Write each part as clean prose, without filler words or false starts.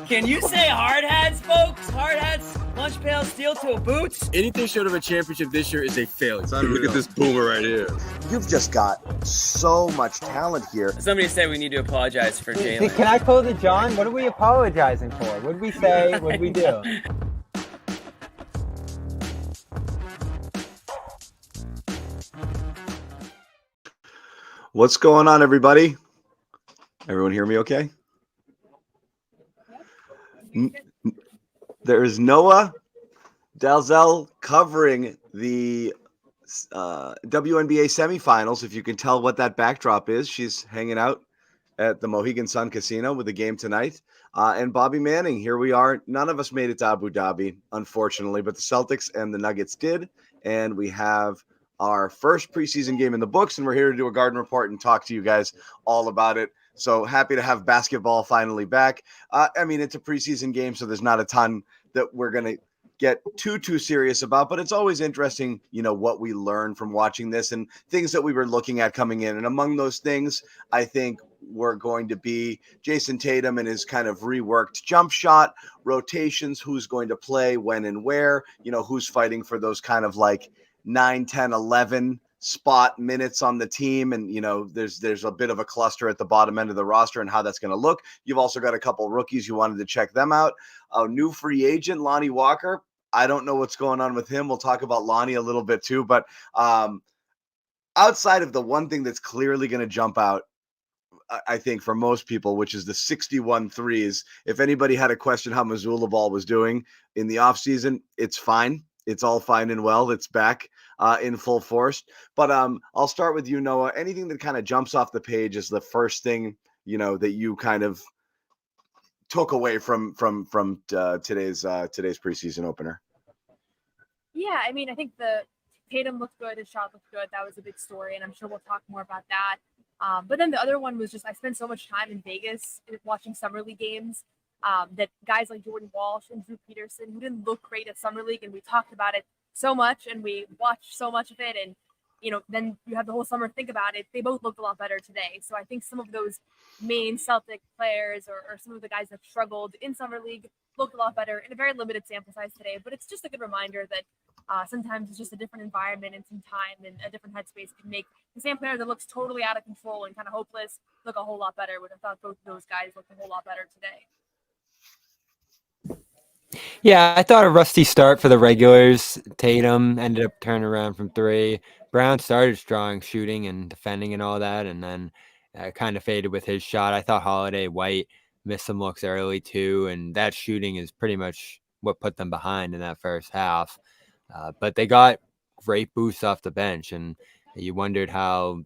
Can you say hard hats, folks? Hard hats, lunch pail, steel toe boots. Anything short of a championship this year is a failure. Look at this boomer right here. You've just got so much talent here. Somebody said we need to apologize for Jalen. Can I close it, John? What are we apologizing for? What did we say? What did we do? What's going on, everybody? Everyone hear me okay? There is Noa Dalzell covering the WNBA semifinals. If you can tell what that backdrop is, she's hanging out at the Mohegan Sun Casino with the game tonight. And Bobby Manning, here we are. None of us made it to Abu Dhabi, unfortunately, but the Celtics and the Nuggets did. And we have our first preseason game in the books, and we're here to do a Garden Report and talk to you guys all about it. So happy to have basketball finally back. It's a preseason game, so there's not a ton that we're going to get too serious about, but it's always interesting, what we learn from watching this and things that we were looking at coming in. And among those things, I think we're going to be Jason Tatum and his kind of reworked jump shot, rotations, who's going to play when and where, who's fighting for those kind of like 9, 10, 11 spot minutes on the team. And, there's a bit of a cluster at the bottom end of the roster and how that's going to look. You've also got a couple rookies. You wanted to check them out. A new free agent, Lonnie Walker. I don't know what's going on with him. We'll talk about Lonnie a little bit too, but outside of the one thing that's clearly going to jump out, I think for most people, which is the 61 threes. If anybody had a question how Missoula Ball was doing in the offseason, it's fine. It's all fine and well. It's back in full force. But I'll start with you, Noah. Anything that kind of jumps off the page is the first thing, that you kind of took away from today's preseason opener. Yeah, I think the Tatum looked good. His shot looked good. That was a big story, and I'm sure we'll talk more about that. But then the other one was just I spent so much time in Vegas watching Summer League games. That guys like Jordan Walsh and Drew Peterson, who didn't look great at Summer League, and we talked about it so much and we watched so much of it, and then you have the whole summer to think about it. They both looked a lot better today. So I think some of those main Celtic players or some of the guys that struggled in Summer League looked a lot better in a very limited sample size today. But it's just a good reminder that sometimes it's just a different environment and some time and a different headspace can make the same player that looks totally out of control and kind of hopeless look a whole lot better. Which I thought both of those guys looked a whole lot better today. Yeah, I thought a rusty start for the regulars. Tatum ended up turning around from 3. Brown started strong shooting and defending and all that, and then kind of faded with his shot. I thought Holiday White missed some looks early too, and that shooting is pretty much what put them behind in that first half. But they got great boosts off the bench, and you wondered how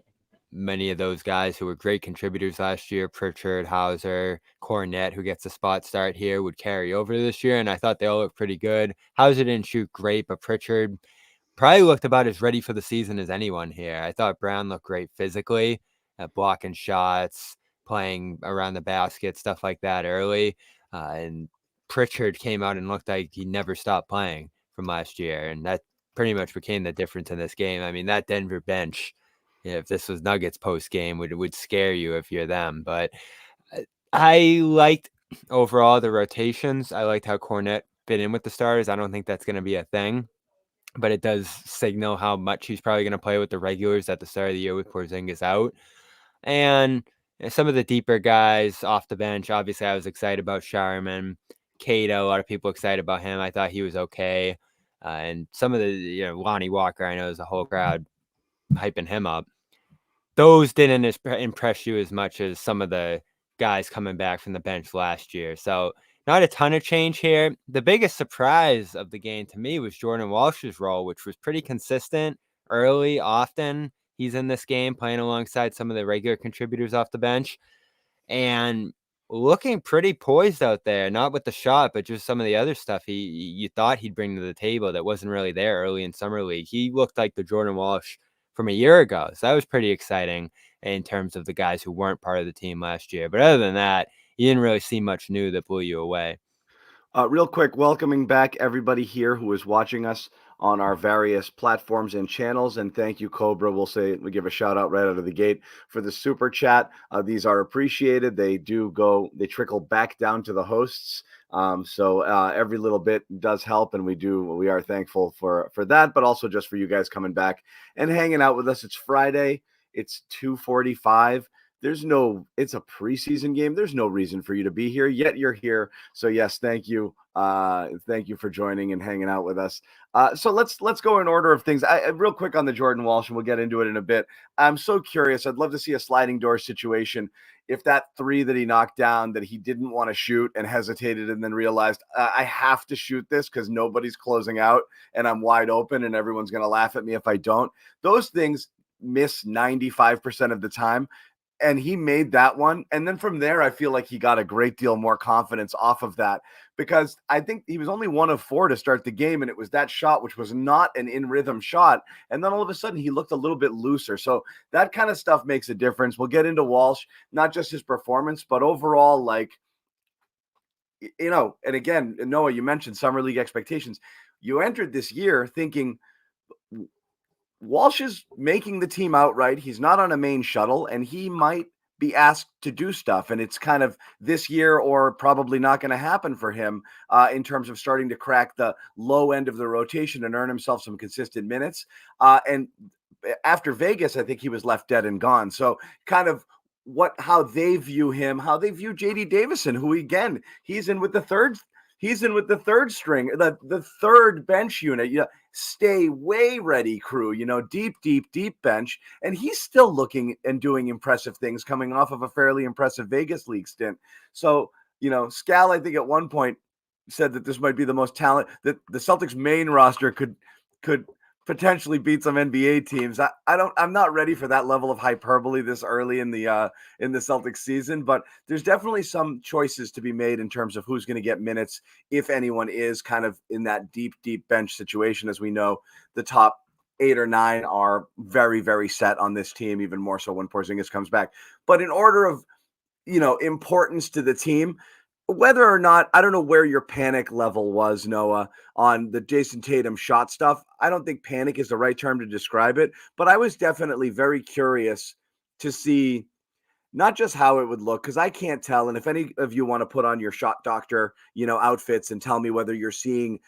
many of those guys who were great contributors last year, Pritchard, Hauser, Cornette, who gets a spot start here, would carry over this year. And I thought they all looked pretty good. Hauser didn't shoot great, but Pritchard probably looked about as ready for the season as anyone here. I thought Brown looked great physically, blocking shots, playing around the basket, stuff like that early. And Pritchard came out and looked like he never stopped playing from last year. And that pretty much became the difference in this game. That Denver bench, if this was Nuggets post game, would scare you if you're them. But I liked overall the rotations. I liked how Cornette fit in with the starters. I don't think that's going to be a thing, but it does signal how much he's probably going to play with the regulars at the start of the year with Porzingis out. And some of the deeper guys off the bench, obviously I was excited about Scheierman. Cato, a lot of people excited about him. I thought he was okay. And some of the, Lonnie Walker, I know there's a whole crowd hyping him up. Those didn't impress you as much as some of the guys coming back from the bench last year. So not a ton of change here. The biggest surprise of the game to me was Jordan Walsh's role, which was pretty consistent early, often. He's in this game playing alongside some of the regular contributors off the bench and looking pretty poised out there, not with the shot, but just some of the other stuff you thought he'd bring to the table that wasn't really there early in Summer League. He looked like the Jordan Walsh from a year ago. So that was pretty exciting in terms of the guys who weren't part of the team last year. But other than that, you didn't really see much new that blew you away. Real quick, welcoming back everybody here who is watching us on our various platforms and channels. And thank you, Cobra. We give a shout out right out of the gate for the super chat. These are appreciated. They trickle back down to the hosts. So every little bit does help, and we are thankful for that, but also just for you guys coming back and hanging out with us. It's Friday. It's 2:45. It's a preseason game. There's no reason for you to be here, yet you're here. So yes, thank you. Thank you for joining and hanging out with us. So let's go in order of things. Real quick on the Jordan Walsh, and we'll get into it in a bit. I'm so curious. I'd love to see a sliding door situation. If that three that he knocked down that he didn't want to shoot and hesitated and then realized I have to shoot this because nobody's closing out and I'm wide open and everyone's going to laugh at me if I don't. Those things miss 95% of the time. And he made that one. And then from there, I feel like he got a great deal more confidence off of that, because I think he was only 1 of 4 to start the game. And it was that shot, which was not an in-rhythm shot. And then all of a sudden he looked a little bit looser. So that kind of stuff makes a difference. We'll get into Walsh, not just his performance, but overall, like, and again, Noah, you mentioned summer league expectations. You entered this year thinking Walsh is making the team outright. He's not on a main shuttle, and he might be asked to do stuff. And it's kind of this year or probably not going to happen for him in terms of starting to crack the low end of the rotation and earn himself some consistent minutes. And after Vegas, I think he was left dead and gone. So kind of how they view him, how they view JD Davison, who again, he's in with the third string, the third bench unit, stay way ready crew, deep bench. And he's still looking and doing impressive things coming off of a fairly impressive Vegas league stint. So, Scal, I think at one point said that this might be the most talent that the Celtics main roster could potentially beat some NBA teams. I'm not ready for that level of hyperbole this early in the Celtics season, but there's definitely some choices to be made in terms of who's going to get minutes, if anyone is kind of in that deep bench situation. As we know, the top 8 or 9 are very, very set on this team, even more so when Porzingis comes back. But in order of, importance to the team, whether or not, I don't know where your panic level was, Noah, on the Jason Tatum shot stuff. I don't think panic is the right term to describe it, but I was definitely very curious to see not just how it would look, because I can't tell. And if any of you want to put on your shot doctor, outfits and tell me whether you're seeing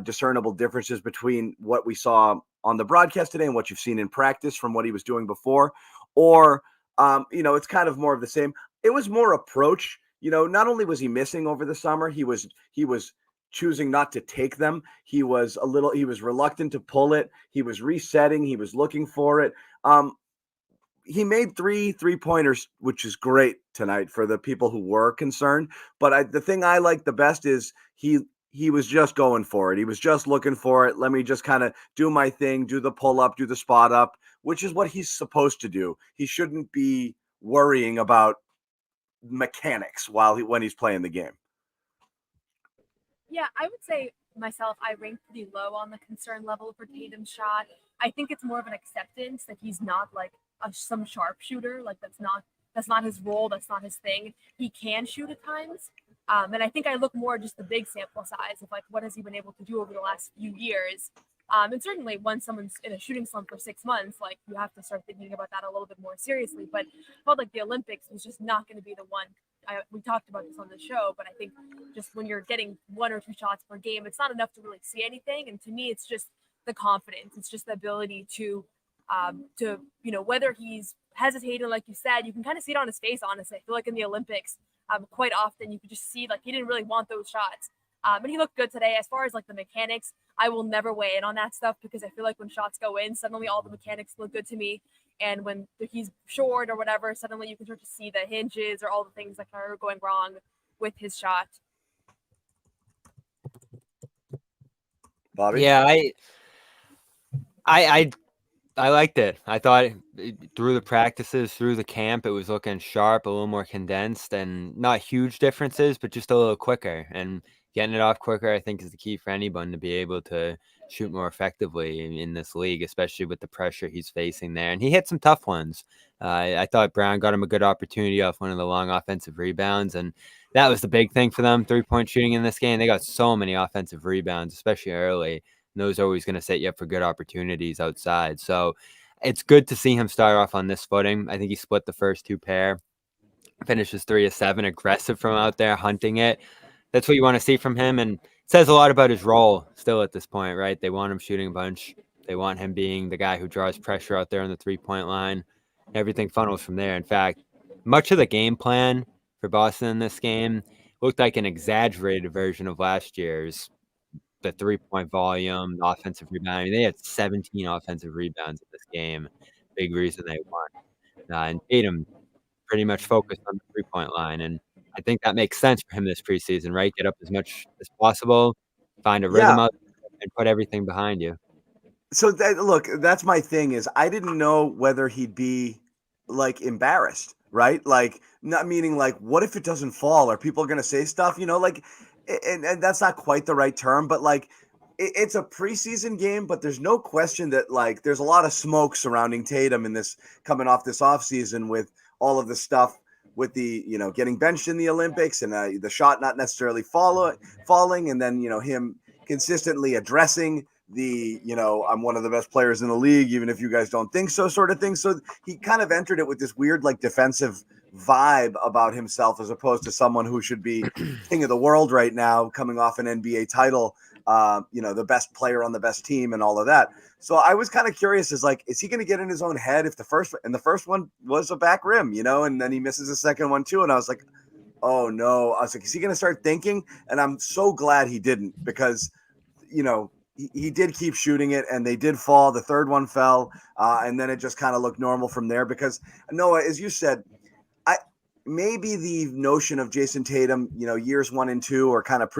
discernible differences between what we saw on the broadcast today and what you've seen in practice from what he was doing before, or, it's kind of more of the same. It was more approach. Not only was he missing over the summer, he was choosing not to take them. He was reluctant to pull it. He was resetting. He was looking for it. He made 3 3-pointers, which is great tonight for the people who were concerned. But the thing I like the best is he was just going for it. He was just looking for it. Let me just kind of do my thing, do the pull up, do the spot up, which is what he's supposed to do. He shouldn't be worrying about mechanics when he's playing the game. Yeah, I would say myself, I ranked pretty low on the concern level for Tatum's shot. I think it's more of an acceptance that he's not like some sharpshooter. Like that's not his role. That's not his thing. He can shoot at times. And I think I look more just the big sample size of like, what has he been able to do over the last few years? And certainly when someone's in a shooting slump for 6 months, like you have to start thinking about that a little bit more seriously. But I felt like the Olympics was just not going to be the one. We talked about this on the show, but I think just when you're getting 1 or 2 shots per game, it's not enough to really see anything. And to me, it's just the confidence. It's just the ability to whether he's hesitating, like you said, you can kind of see it on his face, honestly. I feel like in the Olympics, quite often you could just see like he didn't really want those shots. And he looked good today. As far as like the mechanics, I will never weigh in on that stuff because I feel like when shots go in, suddenly all the mechanics look good to me. And when he's short or whatever, suddenly you can start to see the hinges or all the things that are going wrong with his shot. Bobby? Yeah, I liked it. I thought through the practices, through the camp, it was looking sharp, a little more condensed, and not huge differences, but just a little quicker. And getting it off quicker, I think, is the key for anyone to be able to shoot more effectively in this league, especially with the pressure he's facing there. And he hit some tough ones. I thought Brown got him a good opportunity off one of the long offensive rebounds, and that was the big thing for them, 3-point shooting in this game. They got so many offensive rebounds, especially early. And those are always going to set you up for good opportunities outside. So it's good to see him start off on this footing. I think he split the first 2 pair, finishes 3 of 7, aggressive from out there, hunting it. That's what you want to see from him. And it says a lot about his role still at this point, right? They want him shooting a bunch. They want him being the guy who draws pressure out there on the 3-point line. Everything funnels from there. In fact, much of the game plan for Boston in this game looked like an exaggerated version of last year's. The 3-point volume, the offensive rebounding. They had 17 offensive rebounds in this game. Big reason they won. And Tatum pretty much focused on the 3-point line. And I think that makes sense for him this preseason, right? Get up as much as possible, find a rhythm out, and put everything behind you. So look, that's my thing is I didn't know whether he'd be like embarrassed, right? Like not meaning like, what if it doesn't fall? Are people going to say stuff, like, and that's not quite the right term, but like it's a preseason game, but there's no question that like there's a lot of smoke surrounding Tatum in this coming off this offseason with all of the stuff with the, getting benched in the Olympics and the shot not necessarily falling. And then, him consistently addressing the, I'm one of the best players in the league, even if you guys don't think so sort of thing. So he kind of entered it with this weird, like defensive vibe about himself, as opposed to someone who should be king of the world right now, coming off an NBA title, the best player on the best team and all of that. So I was kind of curious, is he going to get in his own head if the first one was a back rim, and then he misses the second one too. And I was like, oh no, I was like, is he going to start thinking? And I'm so glad he didn't, because, he did keep shooting it and they did fall. The third one fell. And then it just kind of looked normal from there, because Noah, as you said, maybe the notion of Jason Tatum, years 1 and 2, or kind of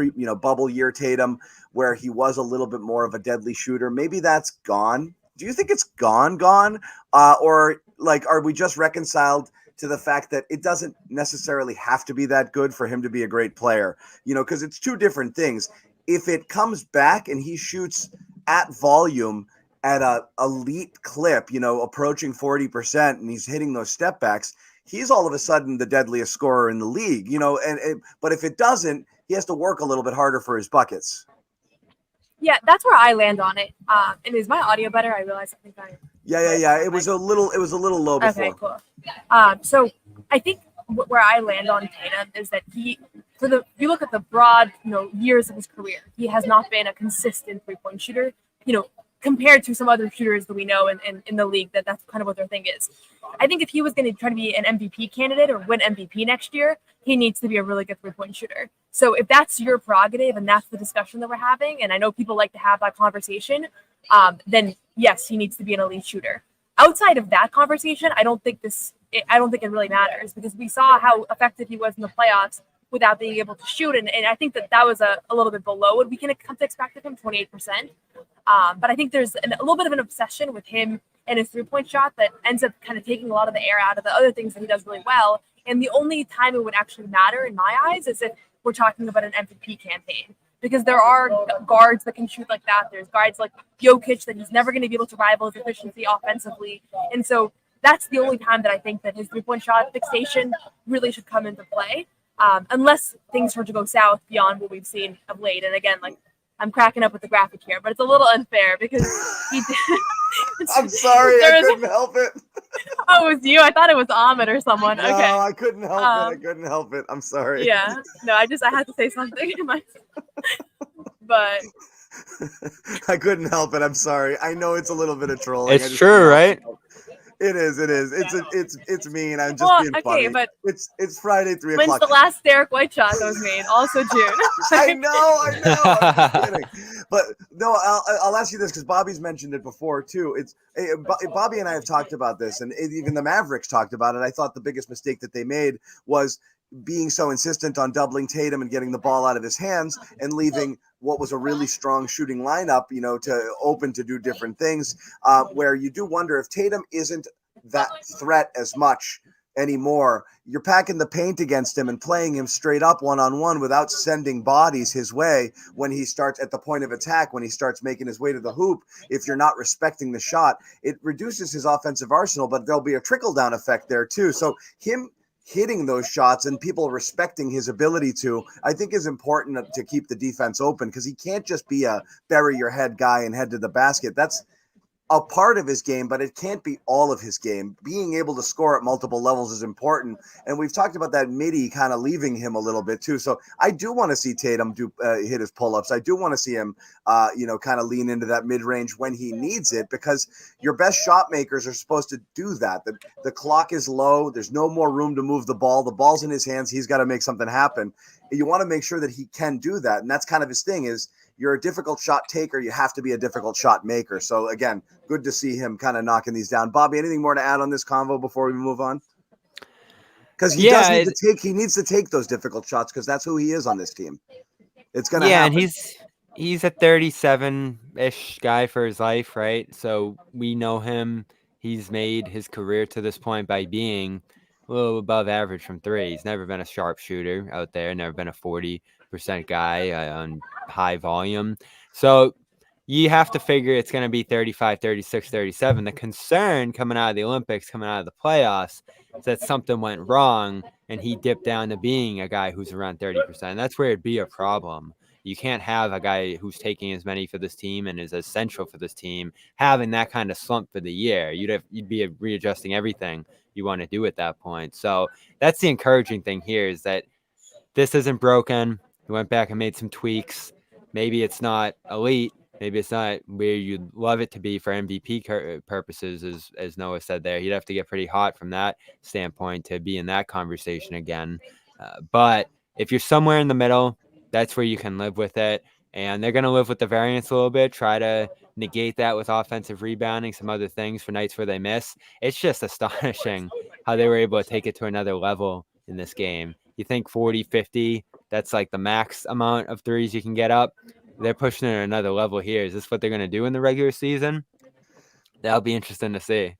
bubble year Tatum, where he was a little bit more of a deadly shooter, maybe that's gone. Do you think it's gone? Or like, are we just reconciled to the fact that it doesn't necessarily have to be that good for him to be a great player? Because it's two different things. If it comes back and he shoots at volume at a elite clip, approaching 40%, and he's hitting those step backs, he's all of a sudden the deadliest scorer in the league, but if it doesn't, he has to work a little bit harder for his buckets. Yeah, that's where I land on it. And is my audio better? I realized I think Yeah. It was a little low before. Okay, cool. So I think where I land on Tatum is that if you look at the broad, years of his career, he has not been a consistent 3-point shooter, compared to some other shooters that we know in the league, that's kind of what their thing is. I think if he was going to try to be an MVP candidate or win MVP next year, he needs to be a really good 3-point shooter. So if that's your prerogative and that's the discussion that we're having, and I know people like to have that conversation, then yes, he needs to be an elite shooter. Outside of that conversation, I don't think it really matters, because we saw how effective he was in the playoffs without being able to shoot. And I think that was a little bit below what we can come to expect of him, 28%. But I think there's a little bit of an obsession with him and his 3-point shot that ends up kind of taking a lot of the air out of the other things that he does really well. And the only time it would actually matter in my eyes is if we're talking about an MVP campaign, because there are guards that can shoot like that. There's guards like Jokic that he's never going to be able to rival his efficiency offensively. And so that's the only time that I think that his 3-point shot fixation really should come into play. Unless things were to go south beyond what we've seen of late. And again, like, I'm cracking up with the graphic here, but it's a little unfair because he did. I'm sorry, I couldn't help it. Oh, it was you? I thought it was Ahmed or someone. No, okay. I couldn't help it. I couldn't help it. I'm sorry. Yeah. No, I had to say something. But I couldn't help it. I'm sorry. I know it's a little bit of trolling. It's true, right? It is. It's mean. I'm just being funny. But it's Friday, 3 o'clock. When's the last Derek White shot that was made? Also June. I know. I'm just kidding. But no, I'll ask you this, because Bobby's mentioned it before too. Bobby and I have talked about this, and even the Mavericks talked about it. I thought the biggest mistake that they made was being so insistent on doubling Tatum and getting the ball out of his hands and leaving what was a really strong shooting lineup, to open to do different things, where you do wonder if Tatum isn't that threat as much anymore. You're packing the paint against him and playing him straight up one-on-one without sending bodies his way when he starts at the point of attack, when he starts making his way to the hoop. If you're not respecting the shot, it reduces his offensive arsenal, but there'll be a trickle-down effect there too. So him hitting those shots and people respecting his ability to, I think is important to keep the defense open, because he can't just be a bury your head guy and head to the basket. That's a part of his game, but it can't be all of his game. Being able to score at multiple levels is important. And we've talked about that midi kind of leaving him a little bit too. So I do want to see Tatum hit his pull-ups. I do want to see him, kind of lean into that mid-range when he needs it, because your best shot makers are supposed to do that. The clock is low. There's no more room to move the ball. The ball's in his hands. He's got to make something happen. You want to make sure that he can do that. And that's kind of his thing is, you're a difficult shot taker. You have to be a difficult shot maker. So again, good to see him kind of knocking these down. Bobby, anything more to add on this convo before we move on? Because he needs to take those difficult shots, because that's who he is on this team. It's going to happen. And he's a 37-ish guy for his life, right? So we know him. He's made his career to this point by being a little above average from three. He's never been a sharpshooter out there, never been a 40% guy on high volume. So you have to figure it's going to be 35, 36, 37. The concern coming out of the Olympics, coming out of the playoffs, is that something went wrong and he dipped down to being a guy who's around 30%. That's where it'd be a problem. You can't have a guy who's taking as many for this team and is essential for this team having that kind of slump for the year. You'd be readjusting everything you want to do at that point. So that's the encouraging thing here, is that this isn't broken. He went back and made some tweaks. Maybe it's not elite. Maybe it's not where you'd love it to be for MVP purposes, as Noah said there. You'd have to get pretty hot from that standpoint to be in that conversation again. But if you're somewhere in the middle, that's where you can live with it. And they're going to live with the variance a little bit, try to negate that with offensive rebounding, some other things for nights where they miss. It's just astonishing how they were able to take it to another level in this game. You think 40, 50, that's like the max amount of threes you can get up. They're pushing it at another level here. Is this what they're going to do in the regular season? That'll be interesting to see.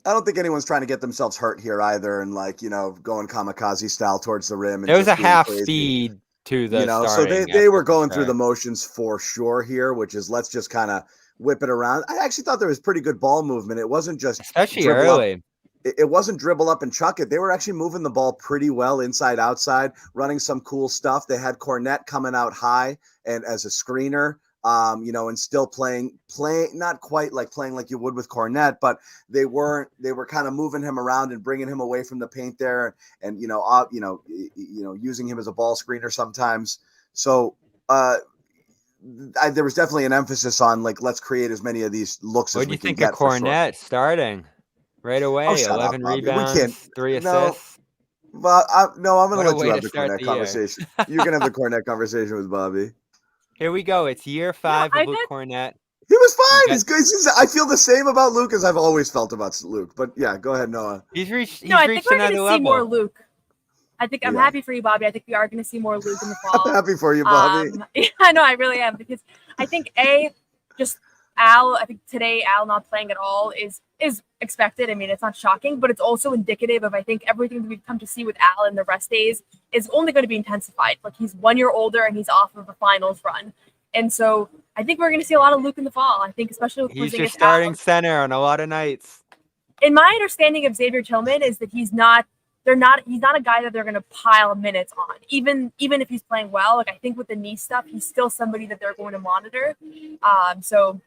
I don't think anyone's trying to get themselves hurt here either, and going kamikaze style towards the rim. And there was a half crazy. Speed to the so they were going through the motions for sure here, which is let's just kind of whip it around. I actually thought there was pretty good ball movement. It wasn't just especially early. It wasn't dribble up and chuck it. They were actually moving the ball pretty well inside, outside, running some cool stuff. They had Cornette coming out high and as a screener, and still playing not quite like playing like you would with Cornette, but they were kind of moving him around and bringing him away from the paint there, and using him as a ball screener sometimes. So there was definitely an emphasis on let's create as many of these looks as we can get. What do you think of Cornette starting? Right away, 11 rebounds, 3 assists. But I'm going to let you have the Cornette conversation. You can have the Cornette conversation with Bobby. Here we go. It's year 5 of Luke Cornette. He was fine. He's good. I feel the same about Luke as I've always felt about Luke. But yeah, go ahead, Noah. He's reached I think we're going to level. see more Luke. I'm happy for you, Bobby. I think we are going to see more Luke in the fall. I'm happy for you, Bobby. I know, I really am, because I think Al. I think today Al not playing at all is expected. I mean, it's not shocking, but it's also indicative of, I think, everything that we've come to see with Al in the rest days is only going to be intensified. He's 1 year older and he's off of a finals run. And so I think we're going to see a lot of Luke in the fall. I think especially with he's your starting center on a lot of nights. In my understanding of Xavier Tillman is that he's not a guy that they're going to pile minutes on. Even if he's playing well, I think with the knee stuff, he's still somebody that they're going to monitor. So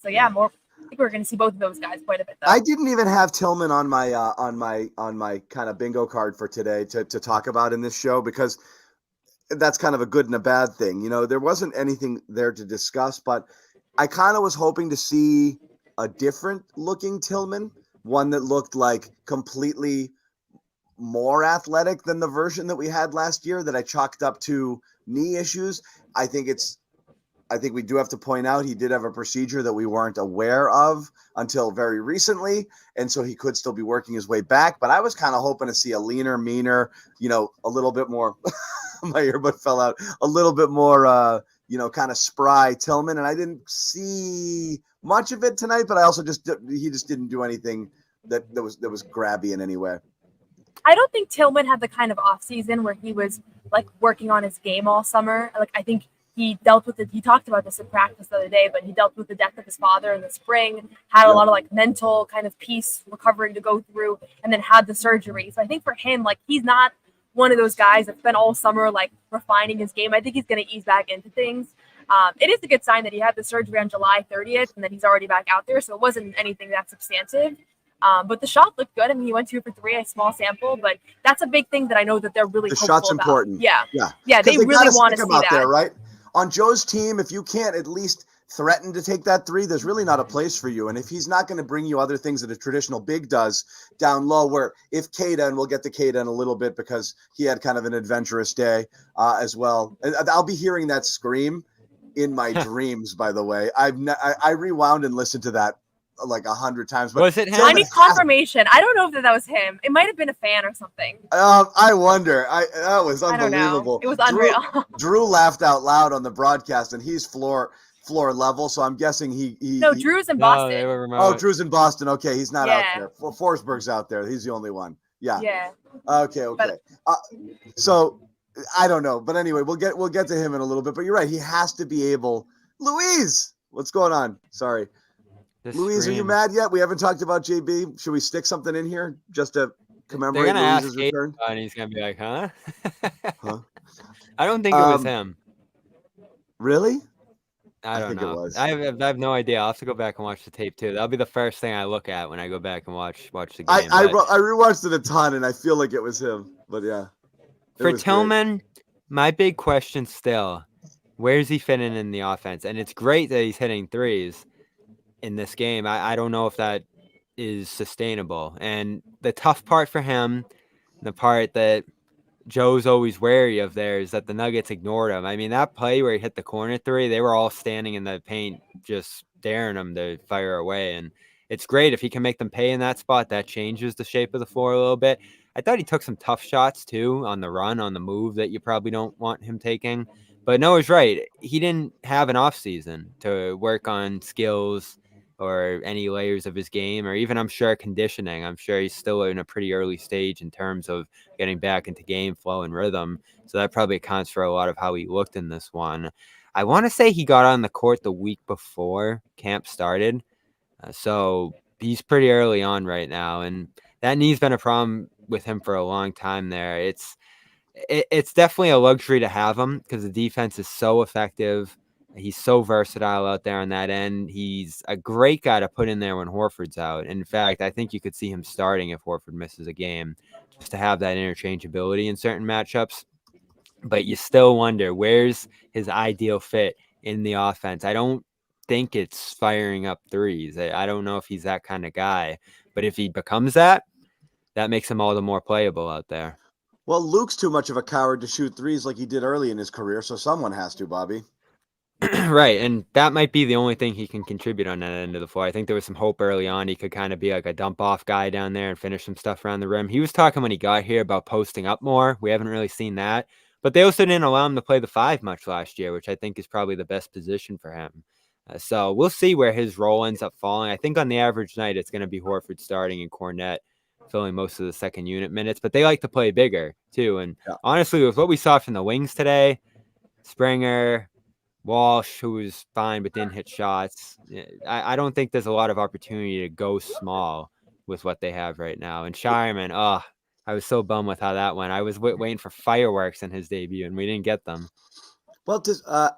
yeah, I think we're going to see both of those guys quite a bit, though. I didn't even have Tillman on my kind of bingo card for today to talk about in this show, because that's kind of a good and a bad thing. There wasn't anything there to discuss, but I kind of was hoping to see a different looking Tillman, one that looked like completely more athletic than the version that we had last year that I chalked up to knee issues. I think we do have to point out he did have a procedure that we weren't aware of until very recently, and so he could still be working his way back. But I was kind of hoping to see a leaner, meaner, a little bit more – my earbud fell out – a little bit more, kind of spry Tillman, and I didn't see much of it tonight, but I also he just didn't do anything that was grabby in any way. I don't think Tillman had the kind of off season where he was working on his game all summer. I think he dealt with it. He talked about this in practice the other day, but he dealt with the death of his father in the spring, had a lot of like mental kind of peace recovering to go through, and then had the surgery. So I think for him, like, he's not one of those guys that's been all summer like refining his game. I think he's going to ease back into things. It is a good sign that he had the surgery on July 30th and that he's already back out there. So it wasn't anything that substantive. But the shot looked good. I mean, he went 2 for 3, a small sample, but that's a big thing that I know that they're really hopeful shot's about. important. Yeah. Yeah. They really want to see that. There, right? On Joe's team, if you can't at least threaten to take that 3, there's really not a place for you. And if he's not going to bring you other things that a traditional big does down low, where if Kata, and we'll get to Kata in a little bit because he had kind of an adventurous day as well. I'll be hearing that scream in my dreams, by the way. I rewound and listened to that like 100 times. But was it him? I need confirmation. I don't know if that was him. It might have been a fan or something. I wonder. That was unbelievable. It was unreal. Drew laughed out loud on the broadcast, and he's floor level, so I'm guessing he Drew's in Boston. they were remote. Drew's in Boston. Okay, he's not out there. Forsberg's out there. He's the only one. Yeah. Okay. So I don't know, but anyway, we'll get to him in a little bit. But you're right. He has to be able. Louise, what's going on? Sorry. Louise, are you mad yet? We haven't talked about JB. Should we stick something in here just to commemorate Louise's return? And he's gonna be like, huh? I don't think it was him. Really? I don't know. It was. I have no idea. I'll have to go back and watch the tape too. That'll be the first thing I look at when I go back and watch the game. I rewatched it a ton, and I feel like it was him. But yeah. For Tillman, my big question still, where's he fitting in the offense? And it's great that he's hitting threes in this game. I don't know if that is sustainable. And the tough part for him, the part that Joe's always wary of there, is that the Nuggets ignored him. I mean, that play where he hit the corner 3, they were all standing in the paint just daring him to fire away. And it's great if he can make them pay in that spot. That changes the shape of the floor a little bit. I thought he took some tough shots too on the run, on the move that you probably don't want him taking. But Noah's right. He didn't have an off season to work on skills or any layers of his game, or even, I'm sure, conditioning. I'm sure he's still in a pretty early stage in terms of getting back into game flow and rhythm. So that probably accounts for a lot of how he looked in this one. I want to say he got on the court the week before camp started. So he's pretty early on right now. And that knee's been a problem with him for a long time there. It's definitely a luxury to have him because the defense is so effective. He's so versatile out there on that end. He's a great guy to put in there when Horford's out. In fact, I think you could see him starting if Horford misses a game, just to have that interchangeability in certain matchups. But you still wonder, where's his ideal fit in the offense? I don't think it's firing up threes. I don't know if he's that kind of guy. But if he becomes that, that makes him all the more playable out there. Well, Luke's too much of a coward to shoot threes like he did early in his career, so someone has to, Bobby. Right, and that might be the only thing he can contribute on that end of the floor. I think there was some hope early on he could kind of be like a dump-off guy down there and finish some stuff around the rim. He was talking when he got here about posting up more. We haven't really seen that. But they also didn't allow him to play the 5 much last year, which I think is probably the best position for him. So we'll see where his role ends up falling. I think on the average night, it's going to be Horford starting and Cornette filling most of the second unit minutes. But they like to play bigger, too. And honestly, with what we saw from the wings today, Springer, Walsh, who was fine but didn't hit shots. I don't think there's a lot of opportunity to go small with what they have right now. And Scheierman, I was so bummed with how that went. I was waiting for fireworks in his debut, and we didn't get them. Well,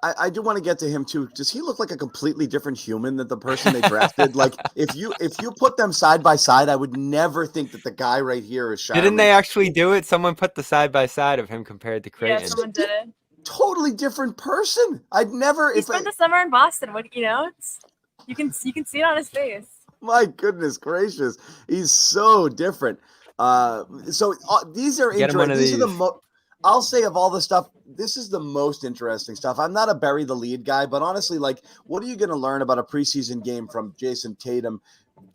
I do want to get to him too. Does he look like a completely different human than the person they drafted? Like if you put them side by side, I would never think that the guy right here is Scheierman. Didn't they actually do it? Someone put the side by side of him compared to Creighton. Yeah, someone did it. Totally different person. I'd never. He spent the summer in Boston. You can see it on his face. My goodness gracious, he's so different. These are interesting. These are the I'll say of all the stuff, this is the most interesting stuff. I'm not a bury the lead guy, but honestly, like, what are you going to learn about a preseason game from Jason Tatum,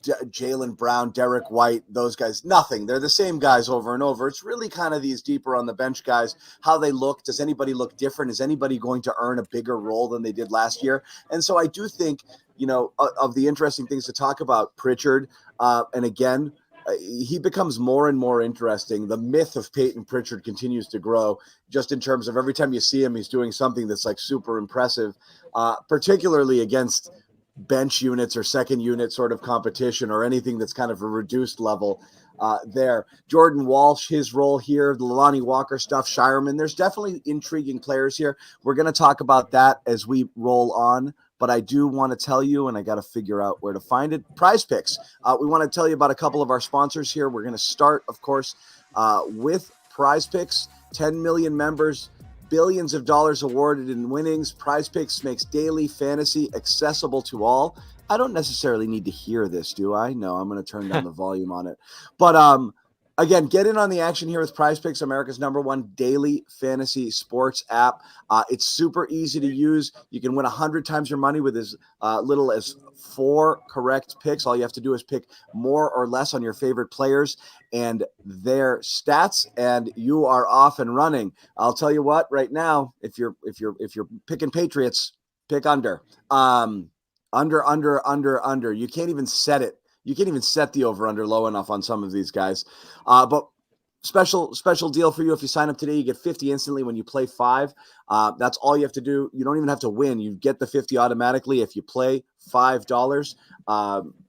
Jaylen Brown, Derek White, those guys? Nothing. They're the same guys over and over. It's really kind of these deeper on the bench guys, how they look. Does anybody look different? Is anybody going to earn a bigger role than they did last year? And so I do think, of the interesting things to talk about, Pritchard, and again, he becomes more and more interesting. The myth of Peyton Pritchard continues to grow, just in terms of every time you see him, he's doing something that's like super impressive, particularly against bench units or second unit sort of competition or anything that's kind of a reduced level there. Jordan Walsh, his role here, the Lonnie Walker stuff, Scheierman. There's definitely intriguing players here. We're going to talk about that as we roll on. But I do want to tell you, and I got to figure out where to find it, Prize Picks. We want to tell you about a couple of our sponsors here. We're going to start, of course, with Prize Picks. 10 million members, billions of dollars awarded in winnings. Prize Picks makes daily fantasy accessible to all. I don't necessarily need to hear this, do I? No, I'm going to turn down the volume on it. But again, get in on the action here with Prize Picks, America's #1 daily fantasy sports app. It's super easy to use. You can win 100 times your money with as little as 4 correct picks. All you have to do is pick more or less on your favorite players and their stats, and you are off and running. I'll tell you what, right now, if you're picking Patriots, pick under. Under. You can't even set it. You can't even set the over-under low enough on some of these guys. But special deal for you. If you sign up today, you get 50 instantly when you play 5. That's all you have to do. You don't even have to win. You get the 50 automatically if you play $5.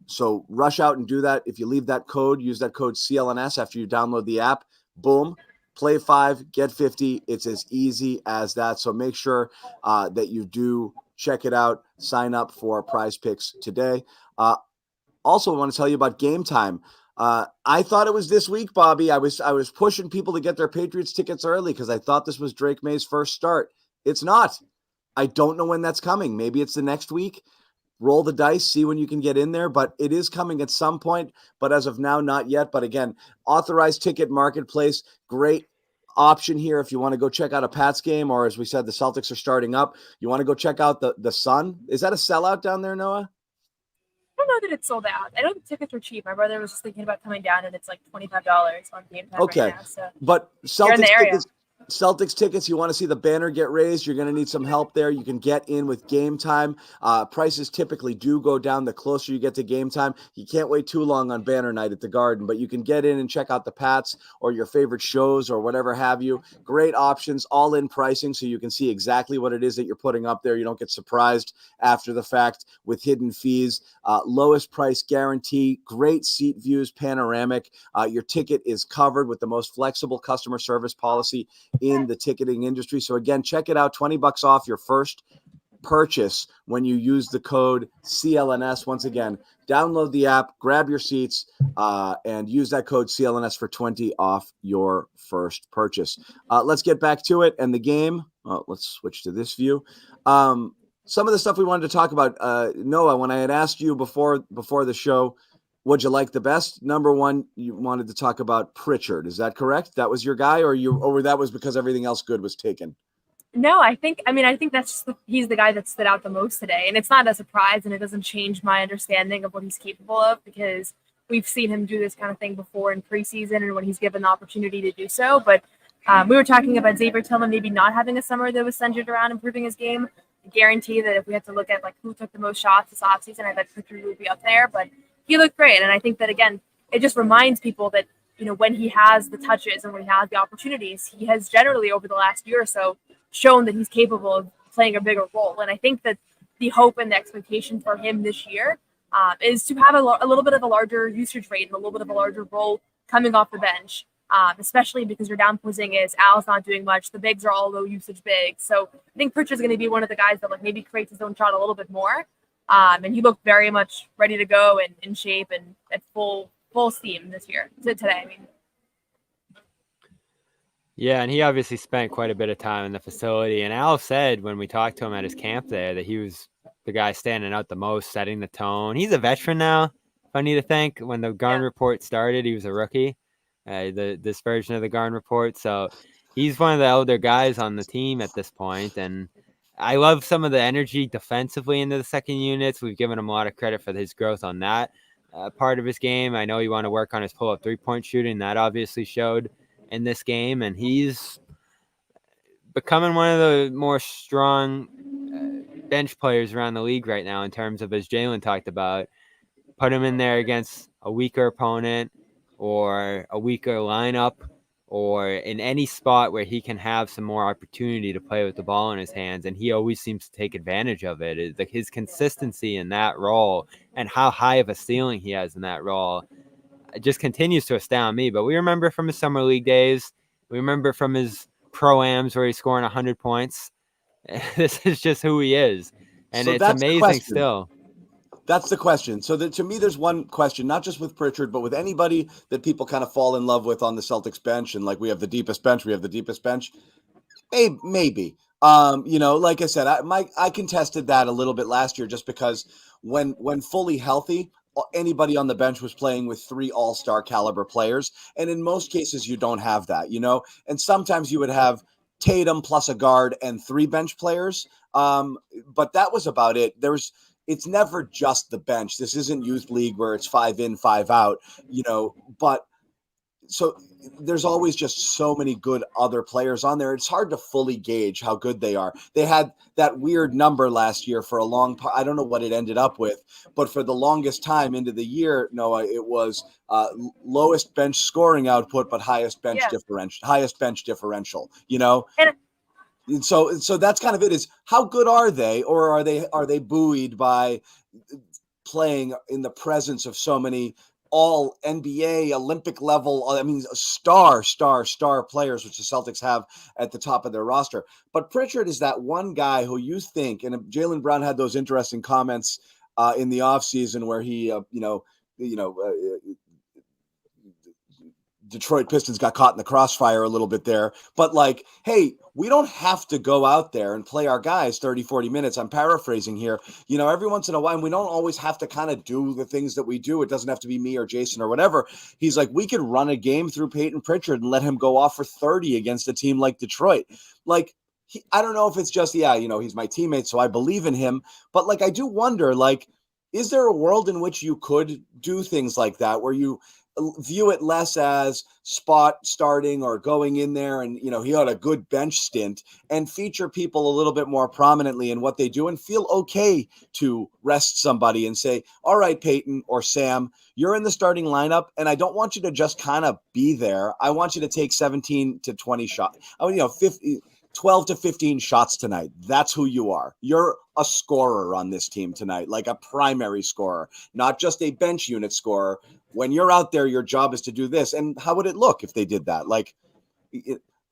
So rush out and do that. If you leave that code, use that code CLNS after you download the app. Boom. Play 5, get 50. It's as easy as that. So make sure that you do check it out. Sign up for Prize Picks today. Also, I want to tell you about Game Time. I thought it was this week, Bobby. I was pushing people to get their Patriots tickets early because I thought this was Drake May's first start. It's not. I don't know when that's coming. Maybe it's the next week. Roll the dice, see when you can get in there, but it is coming at some point. But as of now, not yet. But again, authorized ticket marketplace, great option here if you want to go check out a Pats game, or as we said, the Celtics are starting up. You want to go check out the Sun. Is that a sellout down there, Noah? I don't know that it's sold out. I know the tickets were cheap. My brother was just thinking about coming down, and it's like $25 on Game Time okay. right now. So but you're in the area. Celtics tickets, you want to see the banner get raised, you're going to need some help there. You can get in with Game Time. Prices typically do go down the closer you get to Game Time. You can't wait too long on banner night at the Garden, but you can get in and check out the Pats or your favorite shows or whatever have you. Great options, all in pricing, so you can see exactly what it is that you're putting up there. You don't get surprised after the fact with hidden fees. Lowest price guarantee, great seat views, panoramic. Your ticket is covered with the most flexible customer service policy in the ticketing industry. So again, check it out. $20 off your first purchase when you use the code CLNS. Once again, download the app, grab your seats, and use that code CLNS for 20 off your first purchase. Let's get back to it and the game. Let's switch to this view. Some of the stuff we wanted to talk about, Noah, when I had asked you before the show, what'd you like the best? Number one, you wanted to talk about Pritchard. Is that correct? That was your guy, or that was because everything else good was taken? No, I think that's he's the guy that stood out the most today. And it's not a surprise, and it doesn't change my understanding of what he's capable of, because we've seen him do this kind of thing before in preseason and when he's given the opportunity to do so. But we were talking about Xavier Tillman maybe not having a summer that was centered around improving his game. I guarantee that if we had to look at like who took the most shots this offseason, I bet Pritchard would be up there. But he looked great. And I think that, again, it just reminds people that, you know, when he has the touches and when he has the opportunities, he has generally over the last year or so shown that he's capable of playing a bigger role. And I think that the hope and the expectation for him this year is to have a little bit of a larger usage rate and a little bit of a larger role coming off the bench, especially because you're down Porzingis, Al's not doing much. The bigs are all low usage bigs. So I think Pritchard's going to be one of the guys that like maybe creates his own shot a little bit more. And he looked very much ready to go and in shape and at full steam today. I mean, yeah, and he obviously spent quite a bit of time in the facility. And Al said when we talked to him at his camp there that he was the guy standing out the most, setting the tone. He's a veteran now, funny to think. When the Garn Report started, he was a rookie, this version of the Garn Report. So he's one of the elder guys on the team at this point. And I love some of the energy defensively into the second units. We've given him a lot of credit for his growth on that part of his game. I know you want to work on his pull-up three-point shooting. That obviously showed in this game. And he's becoming one of the more strong bench players around the league right now in terms of, as Jalen talked about, put him in there against a weaker opponent, or a weaker lineup or in any spot where he can have some more opportunity to play with the ball in his hands, and he always seems to take advantage of it. His consistency in that role and how high of a ceiling he has in that role just continues to astound me. But we remember from his summer league days, we remember from his pro-ams where he's scoring 100 points. This is just who he is, and So it's that's the amazing question. still. That's the question. So to me, there's one question, not just with Pritchard, but with anybody that people kind of fall in love with on the Celtics bench. And like, we have the deepest bench. Maybe. Like I said, I contested that a little bit last year, just because when fully healthy, anybody on the bench was playing with 3 all-star caliber players. And in most cases, you don't have that, and sometimes you would have Tatum plus a guard and 3 bench players. But that was about it. It's never just the bench. This isn't youth league where it's 5 in, 5 out, but so there's always just so many good other players on there. It's hard to fully gauge how good they are. They had that weird number last year for a long part. I don't know what it ended up with, but for the longest time into the year, Noah, it was lowest bench scoring output, but highest bench differential, And so that's kind of it, is how good are they, or are they buoyed by playing in the presence of so many all NBA, Olympic level, star players, which the Celtics have at the top of their roster. But Pritchard is that one guy who you think, and Jaylen Brown had those interesting comments in the offseason where he, Detroit Pistons got caught in the crossfire a little bit there, but like, hey, we don't have to go out there and play our guys 30, 40 minutes. I'm paraphrasing here, every once in a while, and we don't always have to kind of do the things that we do. It doesn't have to be me or Jason or whatever. He's like, we could run a game through Peyton Pritchard and let him go off for 30 against a team like Detroit. Like, I don't know if it's just, he's my teammate, so I believe in him. But like, I do wonder, like, is there a world in which you could do things like that, where you view it less as spot starting or going in there and, he had a good bench stint, and feature people a little bit more prominently in what they do, and feel okay to rest somebody and say, all right, Peyton or Sam, you're in the starting lineup, and I don't want you to just kind of be there. I want you to take 17 to 20 shots. 12 to 15 shots tonight. That's who you are. You're a scorer on this team tonight, like a primary scorer, not just a bench unit scorer. When you're out there, your job is to do this. And how would it look if they did that? Like,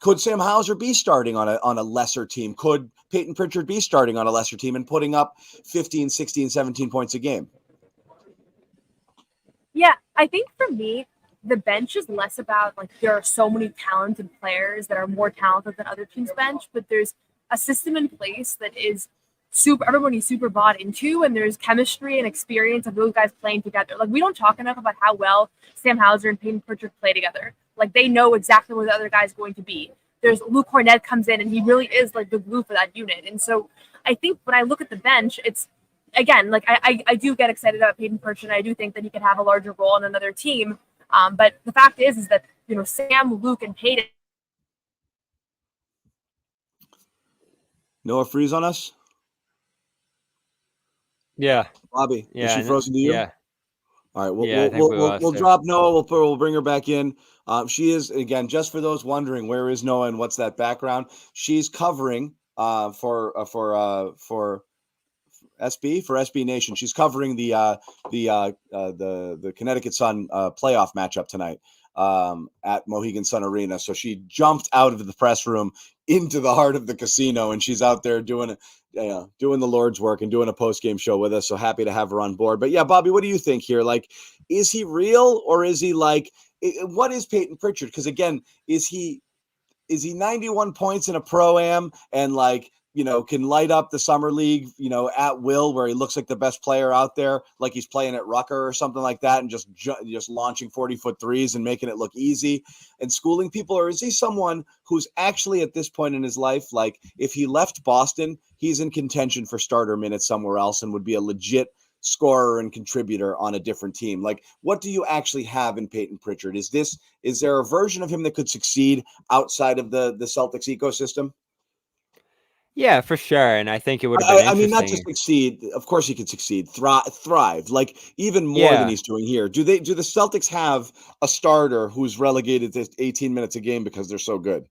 could Sam Hauser be starting on a lesser team? Could Peyton Pritchard be starting on a lesser team and putting up 15, 16, 17 points a game? Yeah, I think for me, the bench is less about, like, there are so many talented players that are more talented than other teams' bench, but there's a system in place that is everybody's super bought into, and there's chemistry and experience of those guys playing together. Like, we don't talk enough about how well Sam Hauser and Peyton Pritchard play together. Like, they know exactly where the other guy's going to be. There's Luke Cornett comes in, and he really is like the glue for that unit. And so I think when I look at the bench, it's, again, like, I do get excited about Peyton Pritchard, and I do think that he could have a larger role on another team. But the fact is that, Sam, Luke, and Peyton. Noah, freeze on us? Yeah. Bobby, Yeah, is she frozen to you? Yeah. All right, we'll her. drop Noah. We'll bring her back in. She is, again, just for those wondering, where is Noah and what's that background? She's covering for SB Nation. She's covering the Connecticut Sun playoff matchup tonight at Mohegan Sun Arena. So she jumped out of the press room into the heart of the casino, and she's out there doing the Lord's work and doing a post-game show with us. So happy to have her on board. But yeah, Bobby, what do you think here? Like, is he real, or is he like, what is Peyton Pritchard? Because again, is he 91 points in a pro-am and like, can light up the summer league, at will, where he looks like the best player out there, like he's playing at Rucker or something like that, and just launching 40-foot threes and making it look easy and schooling people? Or is he someone who's actually at this point in his life, like, if he left Boston, he's in contention for starter minutes somewhere else and would be a legit scorer and contributor on a different team? Like, what do you actually have in Peyton Pritchard? Is there a version of him that could succeed outside of the Celtics ecosystem? Yeah, for sure. And I think it would have been I mean, not interesting. just succeed. Of course, he could succeed. Thrive. Like even more than Yeah, he's doing here. Do the Celtics have a starter who's relegated to 18 minutes a game because they're so good?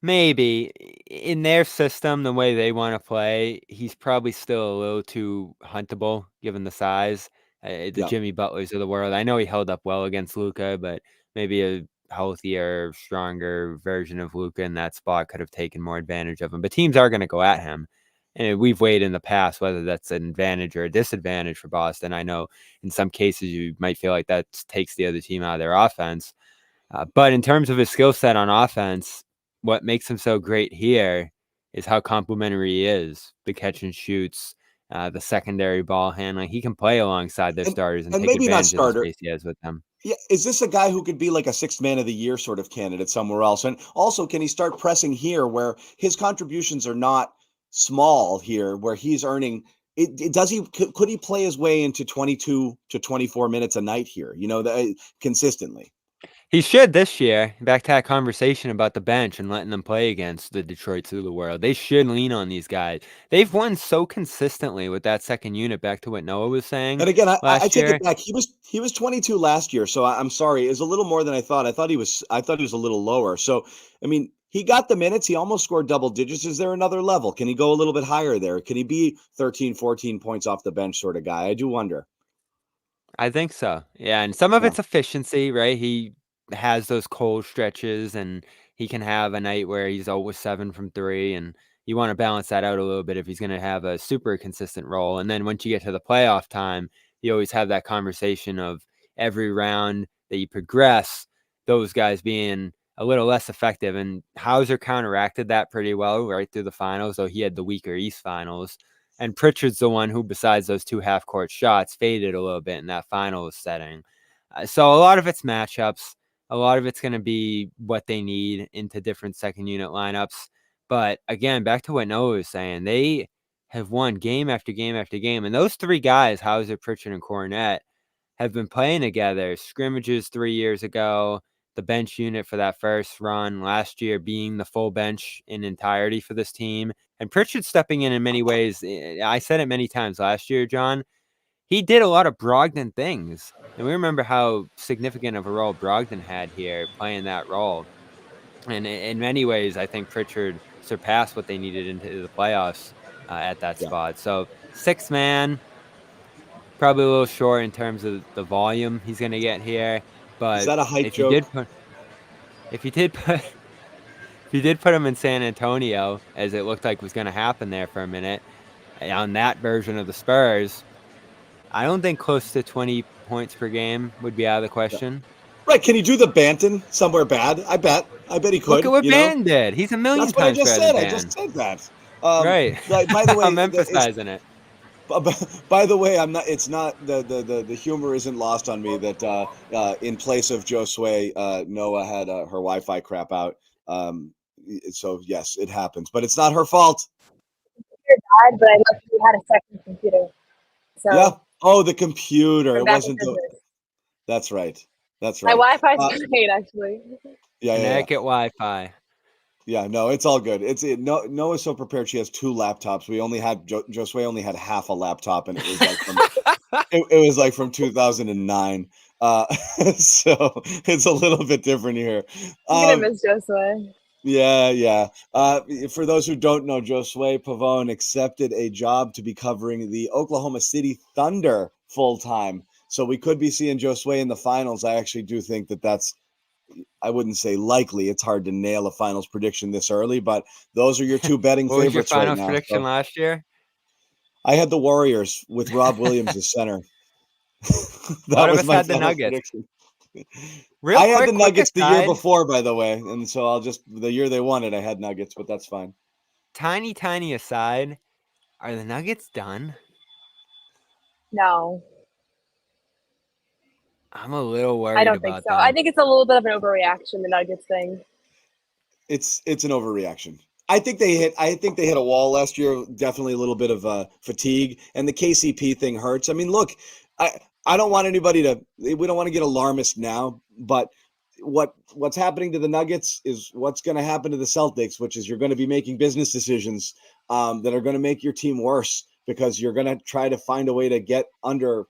maybe in their system, the way they want to play, he's probably still a little too huntable given the size. The Yeah. Jimmy Butlers of the world. I know he held up well against Luka, but maybe a healthier, stronger version of Luka in that spot could have taken more advantage of him. But teams are going to go at him. And we've weighed in the past whether that's an advantage or a disadvantage for Boston. I know in some cases you might feel like that takes the other team out of their offense. But in terms of his skill set on offense, what makes him so great here is how complimentary he is. The catch and shoots, the secondary ball handling. He can play alongside their And starters and and take maybe not advantage of the starter. space he has with them. Yeah, is this a guy who could be like a sixth man of the year sort of candidate somewhere else? And also, can he start pressing here where his contributions are not small here, where he's earning does he could he play his way into 22 to 24 minutes a night here, consistently? He should this year. Back to that conversation about the bench and letting them play against the Detroits of the world. They should lean on these guys. They've won so consistently with that second unit. Back to what Noah was saying And again, I last take it year. back. He was 22 last year, so I'm sorry. It was a little more than I thought. I thought he was a little lower. So I mean, he got the minutes. He almost scored double digits. Is there another level? Can he go a little bit higher there? Can he be 13, 14 points off the bench sort of guy? I do wonder. I think so. Yeah, and some of Yeah. it's efficiency, right? He has those cold stretches and he can have a night where he's always 7 from 3, and you wanna balance that out a little bit if he's gonna have a super consistent role, and then once you get to the playoff time, you always have that conversation of every round that you progress, those guys being a little less effective, and Hauser counteracted that pretty well right through the finals, though he had the weaker East finals. And Pritchard's the one who, besides those 2 half-court shots, faded a little bit in that finals setting. So a lot of it's matchups. A lot of it's gonna be what they need into different second unit lineups. But again, back to what Noah was saying, they have won game after game after game. And those 3 guys, Hauser, Pritchard, and Cornette, have been playing together. Scrimmages 3 years ago, the bench unit for that first run, last year being the full bench in entirety for this team. And Pritchard stepping in many ways. I said it many times last year, John. He did a lot of Brogdon things. And we remember how significant of a role Brogdon had here playing that role. And in many ways, I think Pritchard surpassed what they needed into the playoffs at that Yeah. spot. So 6 man, probably a little short in terms of the volume he's going to get here. But Is that a hype if you joke? did put him in San Antonio, as it looked like was going to happen there for a minute, on that version of the Spurs, I don't think close to 20 points per game would be out of the question. Right. Can he do the Banton somewhere bad? I bet he could. Look at what Ban did. He's a million That's what I times just better said. than I Ban. just said that. Right. By the way, I'm emphasizing it. By the way, I'm not. It's not the humor isn't lost on me that in place of Josue, Noah had her Wi-Fi crap out. So yes, it happens, but it's not her fault. Died, but I luckily had a second computer. So Yeah. Oh, the computer. I'm It back wasn't in the. business. That's right. That's My right. Wi-Fi is great, actually. Yeah. Connecticut Wi-Fi. Yeah, no, it's all good. Noah's so prepared. She has 2 laptops. We only had Josue only had half a laptop, and it was like from, it was like from 2009. So it's a little bit different here. I'm gonna miss Josue. Yeah. For those who don't know, Josue Pavone accepted a job to be covering the Oklahoma City Thunder full time. So we could be seeing Josue in the finals. I actually do think that's. I wouldn't say likely. It's hard to nail a finals prediction this early, but those are your 2 betting What was your favorites right finals now. prediction So last year? I had the Warriors with Rob Williams as center. One of us had the Nuggets. prediction. Real I had quick, the Nuggets the year aside, before, by the way, and so the year they won it, I had Nuggets, but that's fine. tiny aside. Are the Nuggets done? No, I'm a little worried I don't think about so. them. I think it's a little bit of an overreaction, the Nuggets thing. It's an overreaction. I think they hit a wall last year. Definitely a little bit of fatigue, and the KCP thing hurts. I mean, look, I don't want anybody to. We don't want to get alarmist now, but what's happening to the Nuggets is what's going to happen to the Celtics, which is you're going to be making business decisions that are going to make your team worse because you're going to try to find a way to get under,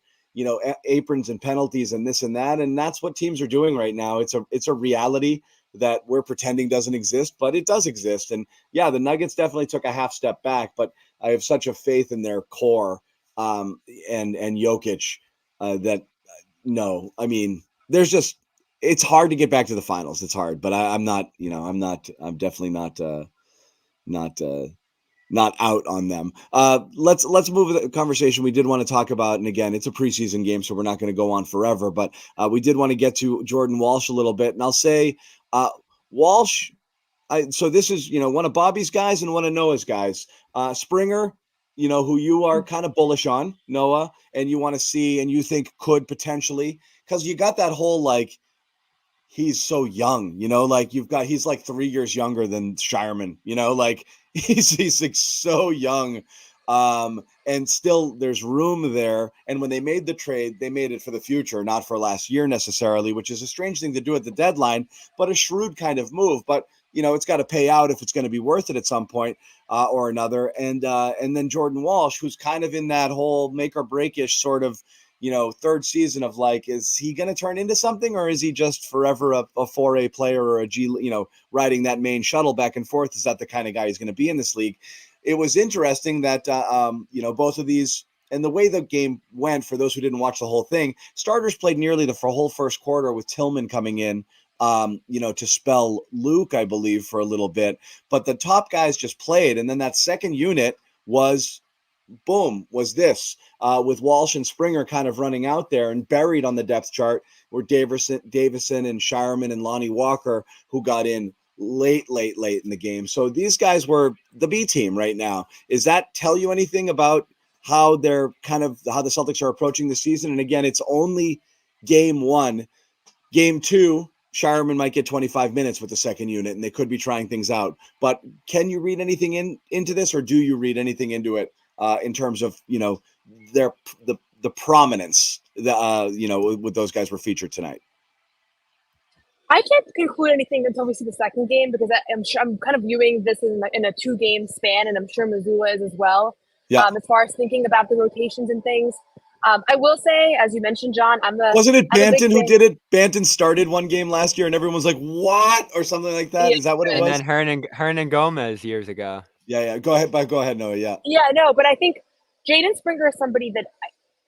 aprons and penalties and this and that. And that's what teams are doing right now. It's a reality that we're pretending doesn't exist, but it does exist. And yeah, the Nuggets definitely took a half step back, but I have such a faith in their core and Jokic that no, I mean, it's hard to get back to the finals. It's hard, but I'm definitely not out on them. Let's move the conversation. We did want to talk about, and again, it's a preseason game, so we're not going to go on forever, but we did want to get to Jordan Walsh a little bit. And I'll say, Walsh, so this is, one of Bobby's guys and one of Noah's guys. Springer, who you are kind of bullish on, Noah, and you want to see and you think could potentially, because you got that whole he's so young, he's like 3 years younger than Scheierman, he's like so young. And still there's room there. And when they made the trade, they made it for the future, not for last year necessarily, which is a strange thing to do at the deadline, but a shrewd kind of move. But it's got to pay out if it's going to be worth it at some point or another. And then Jordan Walsh, who's kind of in that whole make or break-ish sort of, third season of is he going to turn into something, or is he just forever a 4A player or a G, riding that main shuttle back and forth? Is that the kind of guy he's going to be in this league? It was interesting that, both of these, and the way the game went, for those who didn't watch the whole thing, starters played nearly the whole first quarter with Tillman coming in, to spell Luke, I believe, for a little bit. But the top guys just played. And then that second unit was this, with Walsh and Springer kind of running out there, and buried on the depth chart were Davison and Scheierman and Lonnie Walker, who got in late in the game. So these guys were the B team right now. Does that tell you anything about how the Celtics are approaching the season? And again, it's only game one. Game two, Scheierman might get 25 minutes with the second unit, and they could be trying things out. But can you read anything into this, or do you read anything into it in terms of the prominence that with those guys were featured tonight? I can't conclude anything until we see the second game, because I'm kind of viewing this in a 2-game span, and I'm sure Missoula is as well. Yeah. As far as thinking about the rotations and things, I will say, as you mentioned, John, wasn't it Banton who did it? Banton started one game last year, and everyone was like, "What?" or something like that. Yeah. Is that what it was? And then Hernan Gomez years ago. Yeah. Go ahead, Noah. Yeah. Yeah, no, but I think Jaden Springer is somebody that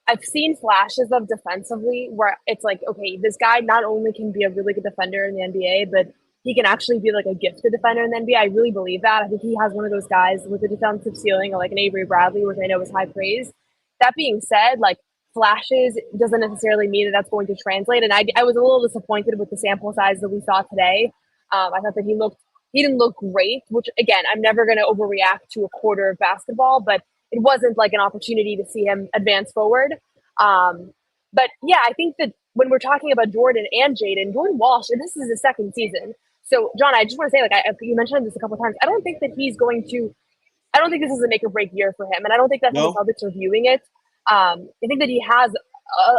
I've seen flashes of defensively, where it's like, okay, this guy not only can be a really good defender in the NBA, but he can actually be like a gifted defender in the NBA. I really believe that. I think he has one of those guys with a defensive ceiling, like an Avery Bradley, which I know is high praise. That being said, flashes doesn't necessarily mean that that's going to translate. And I was a little disappointed with the sample size that we saw today. I thought that he didn't look great, which again, I'm never going to overreact to a quarter of basketball, but it wasn't like an opportunity to see him advance forward. But yeah, I think that when we're talking about Jordan and Jordan Walsh, and this is his second season. So John, I just want to say, you mentioned this a couple of times. I don't think this is a make or break year for him. And I don't think that's how the Celtics are viewing it. I think that he has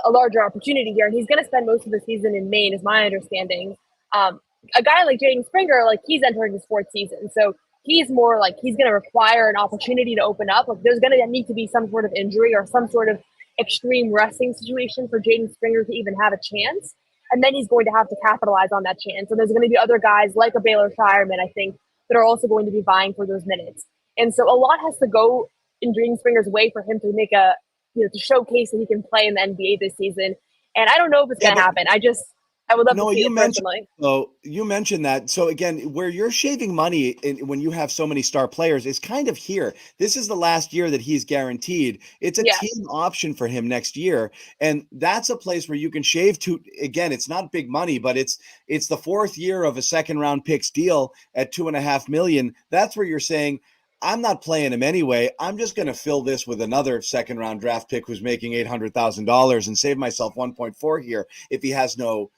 a larger opportunity here, and he's going to spend most of the season in Maine, is my understanding. A guy like Jaden Springer, he's entering his fourth season. So he's more he's going to require an opportunity to open up. There's going to need to be some sort of injury or some sort of extreme resting situation for Jaden Springer to even have a chance. And then he's going to have to capitalize on that chance. And there's going to be other guys like a Baylor Scheierman, I think, that are also going to be vying for those minutes. And so a lot has to go in Jaden Springer's way for him to make to showcase that he can play in the NBA this season. And I don't know if it's going to happen. I would love to see it personally. You mentioned that. So again, where you're shaving money when you have so many star players is kind of here. This is the last year that he's guaranteed. It's a team option for him next year. And that's a place where you can shave to, again, it's not big money, but it's the fourth year of a second round picks deal at $2.5 million. That's where you're saying, I'm not playing him anyway. I'm just going to fill this with another second round draft pick who's making $800,000 and save myself 1.4 here. If he has no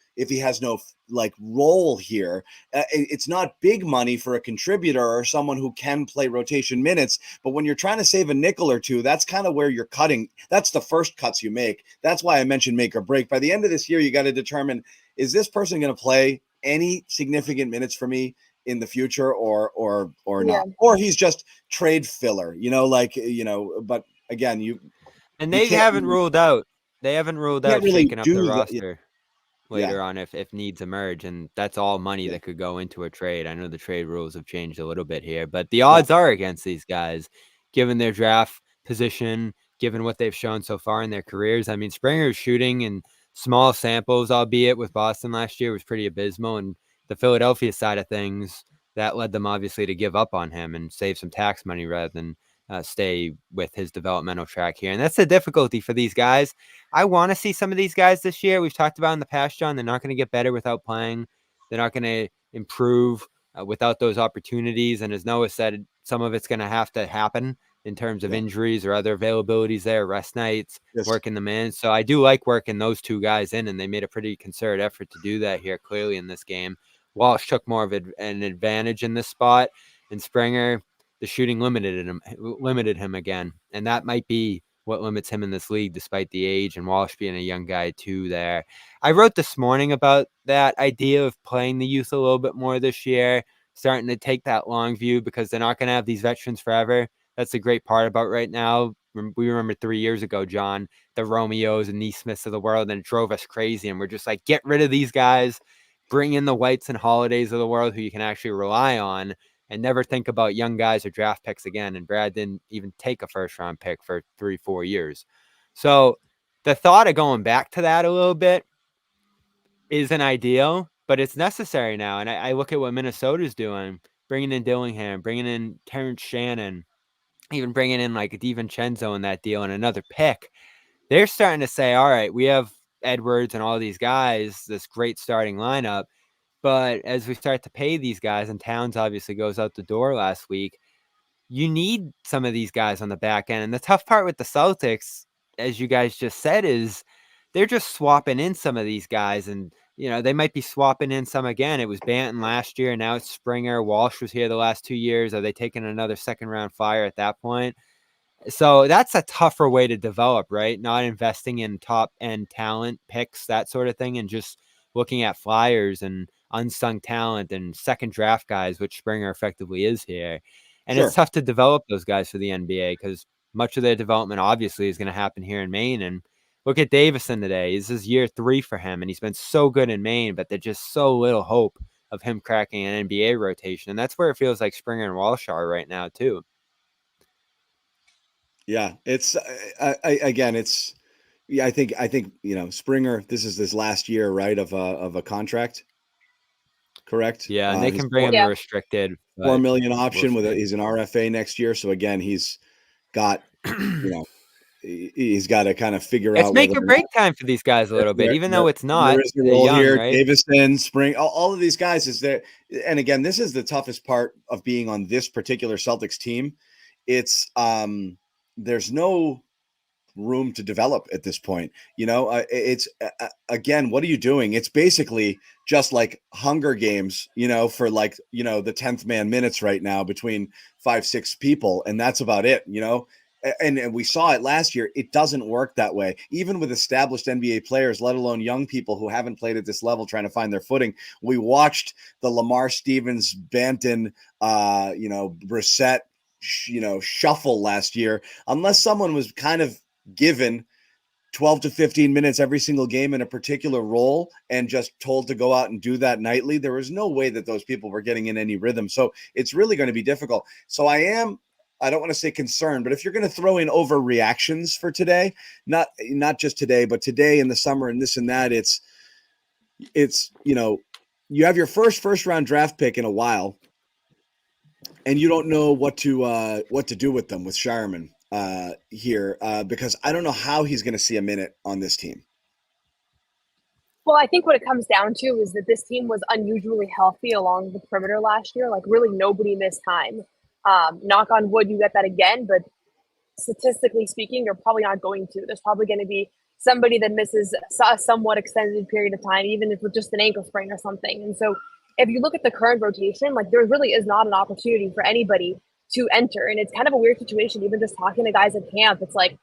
role here, it's not big money for a contributor or someone who can play rotation minutes. But when you're trying to save a nickel or two, that's kind of where you're cutting. That's the first cuts you make. That's why I mentioned make or break. By the end of this year, you got to determine, is this person going to play any significant minutes for me in the future or Yeah. not. Or he's just trade filler, but again, And you they can't haven't really, ruled out. They haven't ruled can't out really shaking up the do that. roster Yeah. later on if needs emerge, and that's all money Yeah. that could go into a trade. I know the trade rules have changed a little bit here, but the Yeah. odds are against these guys, given their draft position, given what they've shown so far in their careers. I mean, Springer's shooting in small samples, albeit with Boston last year, was pretty abysmal, and the Philadelphia side of things, that led them obviously to give up on him and save some tax money rather than stay with his developmental track here. And that's the difficulty for these guys. I want to see some of these guys this year. We've talked about in the past, John, they're not going to get better without playing. They're not going to improve without those opportunities. And as Noah said, some of it's going to have to happen in terms of injuries or other availabilities there, rest nights, working them in. So I do like working those two guys in, and they made a pretty concerted effort to do that here clearly in this game. Walsh took more of an advantage in this spot, and Springer, the shooting limited him again. And that might be what limits him in this league, despite the age and Walsh being a young guy too there. I wrote this morning about that idea of playing the youth a little bit more this year, starting to take that long view because they're not going to have these veterans forever. That's the great part about right now. We remember 3 years ago, John, the Romeos and Neesmiths of the world, and it drove us crazy. And we're just like, get rid of these guys, bring in the Whites and Holidays of the world who you can actually rely on, and never think about young guys or draft picks again. And Brad didn't even take a first-round pick for 3-4 years. So the thought of going back to that a little bit isn't ideal, but it's necessary now. And I look at what Minnesota's doing, bringing in Dillingham, bringing in Terrence Shannon, even bringing in like DiVincenzo in that deal and another pick. They're starting to say, all right, we have Edwards and all these guys, this great starting lineup. But as we start to pay these guys, and Towns obviously goes out the door last week, you need some of these guys on the back end. And the tough part with the Celtics, as you guys just said, is they're just swapping in some of these guys. And, they might be swapping in some again. It was Banton last year. Now it's Springer. Walsh was here the last 2 years. Are they taking another second-round flyer at that point? So that's a tougher way to develop, right? Not investing in top-end talent, picks, that sort of thing, and just looking at flyers and unsung talent and second draft guys, which Springer effectively is here. And it's tough to develop those guys for the NBA because much of their development obviously is going to happen here in Maine. And look at Davison today. This is year 3 for him, and he's been so good in Maine, but there's just so little hope of him cracking an NBA rotation. And that's where it feels like Springer and Walsh are right now too. Yeah, it's I think Springer, this is his last year, right, of a contract, correct? Yeah, and they can bring him to restricted $4 million option he's an RFA next year. So again, he's got he's got to kind of figure out. It's make or break time for these guys a little bit, even though it's not. There is a role young, here, right? Davison, Spring, all of these guys is there. And again, this is the toughest part of being on this particular Celtics team. It's there's no room to develop at this point. It's again, what are you doing? It's basically just like Hunger Games, for like, the 10th man minutes right now between 5-6 people. And that's about it, and we saw it last year. It doesn't work that way, even with established NBA players, let alone young people who haven't played at this level trying to find their footing. We watched the Lamar Stevens, Banton, Brissett, shuffle last year, unless someone was kind of given 12 to 15 minutes every single game in a particular role and just told to go out and do that nightly. There was no way that those people were getting in any rhythm. So it's really going to be difficult. So I don't want to say concerned, but if you're going to throw in overreactions for today, not just today, but today in the summer and this and that, it's you have your first round draft pick in a while, and you don't know what to do with them with Scheierman here because I don't know how he's going to see a minute on this team. Well, I think what it comes down to is that this team was unusually healthy along the perimeter last year. Like really nobody missed time. Knock on wood, you get that again, but statistically speaking, you're probably not going to. There's probably going to be somebody that misses a somewhat extended period of time, even if it's just an ankle sprain or something. And so if you look at the current rotation, like there really is not an opportunity for anybody to enter. And it's kind of a weird situation, even just talking to guys at camp. It's like,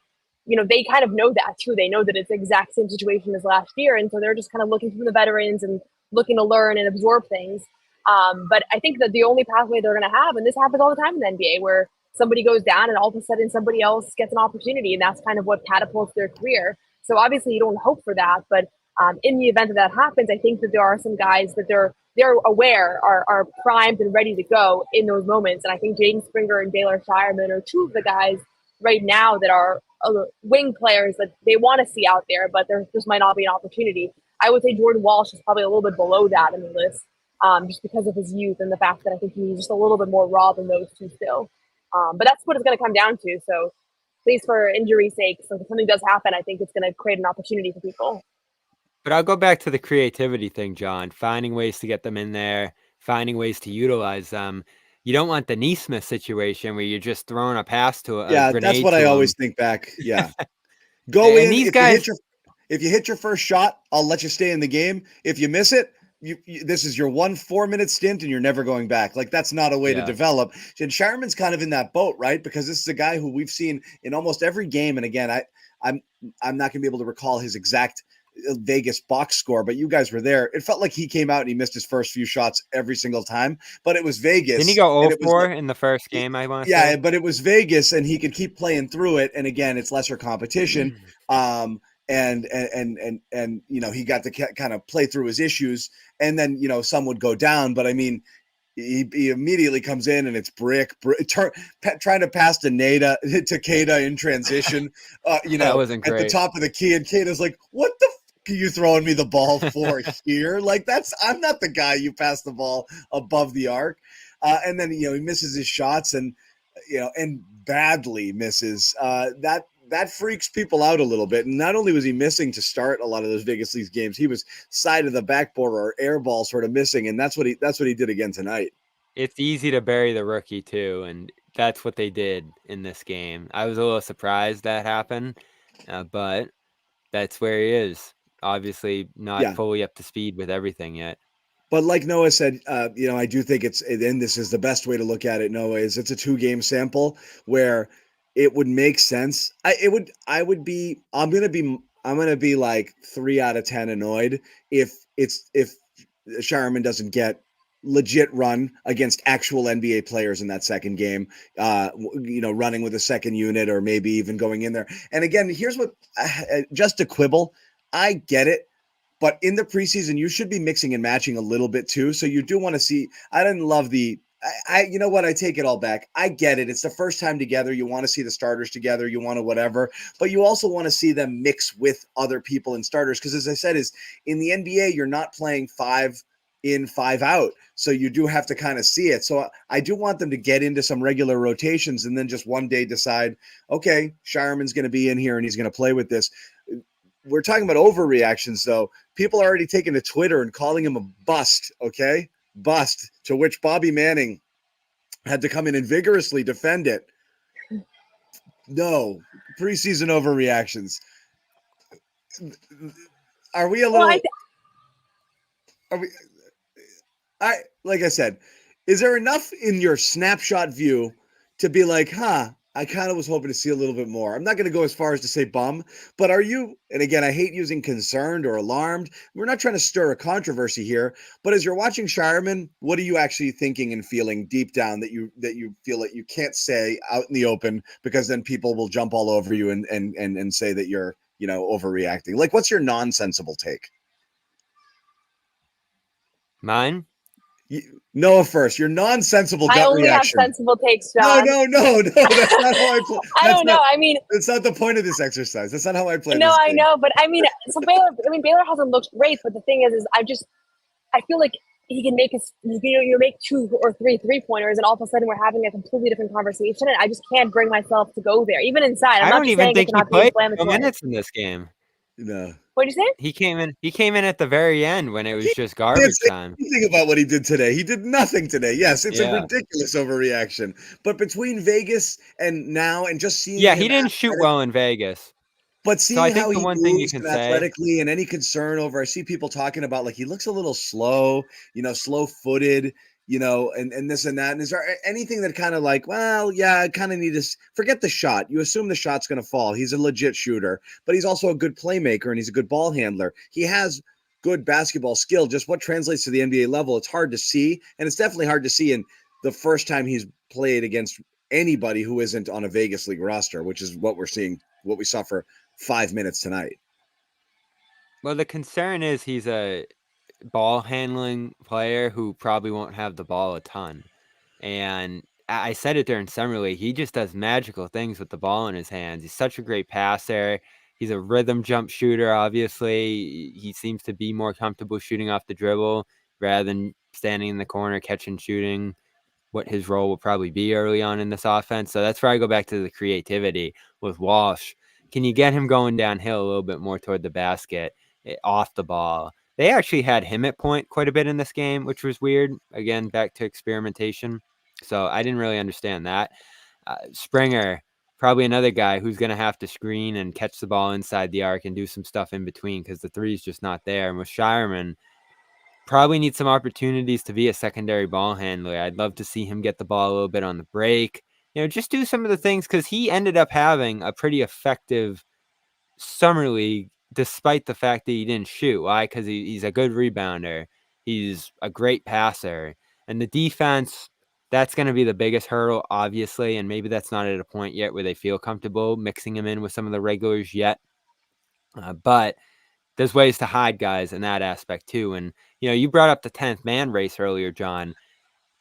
they kind of know that too. They know that it's the exact same situation as last year. And so they're just kind of looking from the veterans and looking to learn and absorb things. But I think that the only pathway they're going to have, and this happens all the time in the NBA, where somebody goes down and all of a sudden somebody else gets an opportunity, and that's kind of what catapults their career. So obviously you don't hope for that, but in the event that happens, I think that there are some guys that they're aware are primed and ready to go in those moments. And I think Jaden Springer and Baylor Scheierman are two of the guys right now that are wing players that they want to see out there, but there just might not be an opportunity. I would say Jordan Walsh is probably a little bit below that in the list, just because of his youth and the fact that I think he's just a little bit more raw than those two still. But that's what it's going to come down to. So at least for injury's sake, so if something does happen, I think it's going to create an opportunity for people. But I'll go back to the creativity thing, John, finding ways to get them in there, finding ways to utilize them. You don't want the Neesmith situation where you're just throwing a pass to a Yeah, grenade. that's what I always think back. Yeah. Go And in. these If guys- if you hit your first shot, I'll let you stay in the game. If you miss it, this is your 4-minute stint and you're never going back. Like, that's not a way to develop. And Scheierman's kind of in that boat, right? Because this is a guy who we've seen in almost every game. And again, I'm not going to be able to recall his exact Vegas box score, but you guys were there. It felt like he came out and he missed his first few shots every single time, but it was Vegas. Didn't he go 0-4 in the first game? I want to say. But it was Vegas and he could keep playing through it. And again, it's lesser competition. And he got to kind of play through his issues, and then some would go down, but I mean, he immediately comes in and it's trying to pass to Keita in transition. That wasn't great. At the top of the key, and Keita's like, "What the f- are you throwing me the ball for here? Like, I'm not the guy you pass the ball above the arc." And then he misses his shots and badly misses. That freaks people out a little bit. And not only was he missing to start a lot of those Vegas Leagues games, he was side of the backboard or air ball sort of missing. And that's what he did again tonight. It's easy to bury the rookie too. And that's what they did in this game. I was a little surprised that happened, but that's where he is. Obviously not fully up to speed with everything yet. But like Noah said, I do think and this is the best way to look at it, Noah, is it's a 2-game sample where it would make sense. I'm going to be like 3 out of 10 annoyed if Scheierman doesn't get legit run against actual NBA players in that second game, running with a second unit or maybe even going in there. And again, here's what, just to quibble, I get it. But in the preseason, you should be mixing and matching a little bit too. So you do want to see, I didn't love you know what? I take it all back. I get it. It's the first time together. You want to see the starters together. You want to whatever, but you also want to see them mix with other people and starters. Because as I said, is in the NBA, you're not playing 5 in, 5 out. So you do have to kind of see it. So I do want them to get into some regular rotations and then just one day decide, okay, Scheierman's going to be in here and he's going to play with this. We're talking about overreactions though. People are already taking to Twitter and calling him a bust. Okay. Bust, to which Bobby Manning had to come in and vigorously defend it. No, preseason overreactions. Are we a little? Like I said, is there enough in your snapshot view to be like, I kind of was hoping to see a little bit more. I'm not going to go as far as to say bum, but are you, and again, I hate using concerned or alarmed. We're not trying to stir a controversy here, but as you're watching Scheierman, what are you actually thinking and feeling deep down that you feel that you can't say out in the open because then people will jump all over you and say that you're, overreacting? Like, what's your nonsensible take? Mine? Noah first. Your nonsensible gut reaction. I only have sensible takes, John. No. That's not how I play. I don't know. I mean, it's not the point of this exercise. That's not how I play. No, this I game. know, but I mean, so Baylor hasn't looked great, but the thing is I feel like he can make make 2 or 3 3-pointers, and all of a sudden we're having a completely different conversation, and I just can't bring myself to go there, even inside. I don't even think he played minutes in this game. No. What did you say? He came in at the very end when it was just garbage time. Think about what he did today. He did nothing today. Yes, it's a ridiculous overreaction. But between Vegas and now, and just seeing, he didn't shoot well in Vegas. But seeing how he one thing you moves can athletically, and any concern over, I see people talking about like he looks a little slow, slow-footed. And this and that. And is there anything that kind of like, well, yeah, I kind of need to forget the shot. You assume the shot's going to fall. He's a legit shooter, but he's also a good playmaker and he's a good ball handler. He has good basketball skill. Just what translates to the NBA level, it's hard to see. And it's definitely hard to see in the first time he's played against anybody who isn't on a Vegas League roster, which is what we're seeing, what we saw for 5 minutes tonight. Well, the concern is he's a ball handling player who probably won't have the ball a ton. And I said it during Summer League, he just does magical things with the ball in his hands. He's such a great passer. He's a rhythm jump shooter, obviously. He seems to be more comfortable shooting off the dribble rather than standing in the corner, catching, shooting, what his role will probably be early on in this offense. So that's where I go back to the creativity with Walsh. Can you get him going downhill a little bit more toward the basket, off the ball? They actually had him at point quite a bit in this game, which was weird. Again, back to experimentation. So I didn't really understand that. Springer, probably another guy who's going to have to screen and catch the ball inside the arc and do some stuff in between because the three is just not there. And with Scheierman, probably needs some opportunities to be a secondary ball handler. I'd love to see him get the ball a little bit on the break. Just do some of the things because he ended up having a pretty effective Summer League despite the fact that he didn't shoot. Why? Because he's a good rebounder. He's a great passer. And the defense, that's going to be the biggest hurdle, obviously. And maybe that's not at a point yet where they feel comfortable mixing him in with some of the regulars yet. But there's ways to hide guys in that aspect too. And, you brought up the 10th man race earlier, John.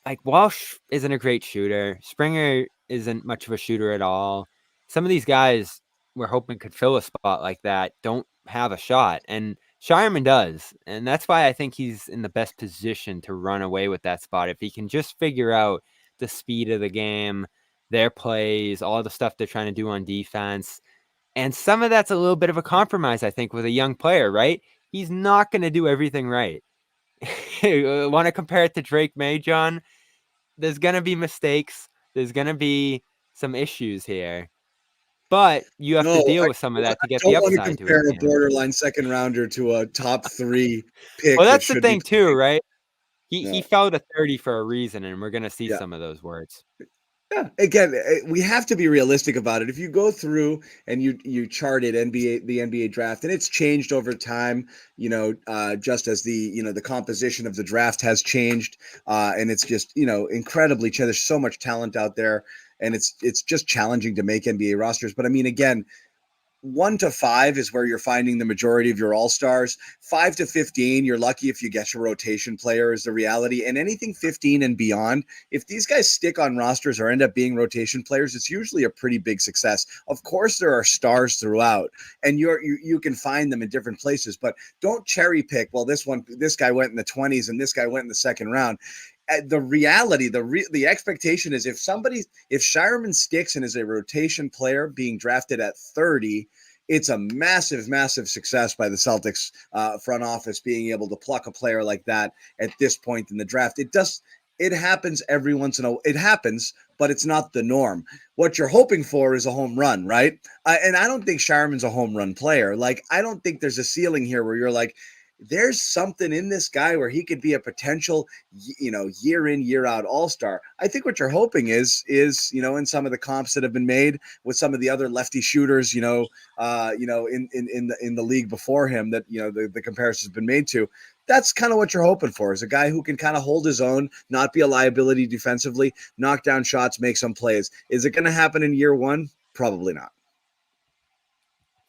Like, Walsh isn't a great shooter. Springer isn't much of a shooter at all. Some of these guys we're hoping could fill a spot like that don't have a shot. And Scheierman does. And that's why I think he's in the best position to run away with that spot. If he can just figure out the speed of the game, their plays, all the stuff they're trying to do on defense. And some of that's a little bit of a compromise, I think, with a young player, right? He's not going to do everything right. Want to compare it to Drake May, John? There's going to be mistakes. There's going to be some issues here. But you have to deal with some of that to get the upside to it. I don't want to compare a borderline second rounder to a top 3 pick. Well, that's the thing too, right? He fell to 30 for a reason, and we're going to see some of those words. Yeah. Again, we have to be realistic about it. If you go through and you charted the NBA draft, and it's changed over time, just as the composition of the draft has changed, and it's just incredibly. There's so much talent out there, and it's just challenging to make NBA rosters. But I mean, again, 1 to 5 is where you're finding the majority of your all-stars. 5 to 15, you're lucky if you get your rotation player is the reality. And anything 15 and beyond, if these guys stick on rosters or end up being rotation players, it's usually a pretty big success. Of course, there are stars throughout, and you can find them in different places, but don't cherry pick. Well, this guy went in the 20s and this guy went in the second round. The reality, the expectation is if Scheierman sticks and is a rotation player being drafted at 30, it's a massive, massive success by the Celtics front office being able to pluck a player like that at this point in the draft. It happens every once in a while. It happens, but it's not the norm. What you're hoping for is a home run, right? And I don't think Scheierman's a home run player. Like, I don't think there's a ceiling here where you're like, there's something in this guy where he could be a potential, year in, year out all-star. I think what you're hoping is, in some of the comps that have been made with some of the other lefty shooters, in the league before him that, the comparison has been made to. That's kind of what you're hoping for, is a guy who can kind of hold his own, not be a liability defensively, knock down shots, make some plays. Is it going to happen in year 1? Probably not.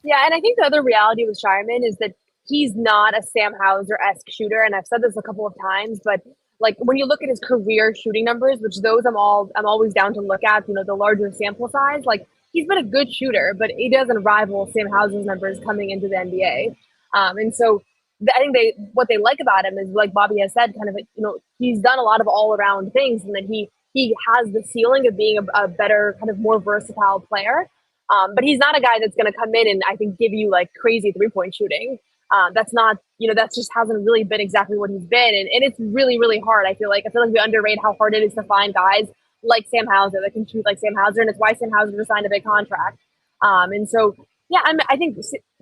Yeah, and I think the other reality with Scheierman is that he's not a Sam Hauser-esque shooter, and I've said this a couple of times, but like when you look at his career shooting numbers, which those I'm always down to look at, the larger sample size, like he's been a good shooter, but he doesn't rival Sam Hauser's numbers coming into the NBA. And so I think what they like about him is, like Bobby has said, kind of, he's done a lot of all around things, and that he has the ceiling of being a better, kind of more versatile player. But he's not a guy that's going to come in and I think give you like crazy 3-point shooting. That's not, that just hasn't really been exactly what he's been. And it's really, really hard. I feel like we underrate how hard it is to find guys like Sam Hauser that can shoot like Sam Hauser. And it's why Sam Hauser just signed a big contract. And so, yeah, I think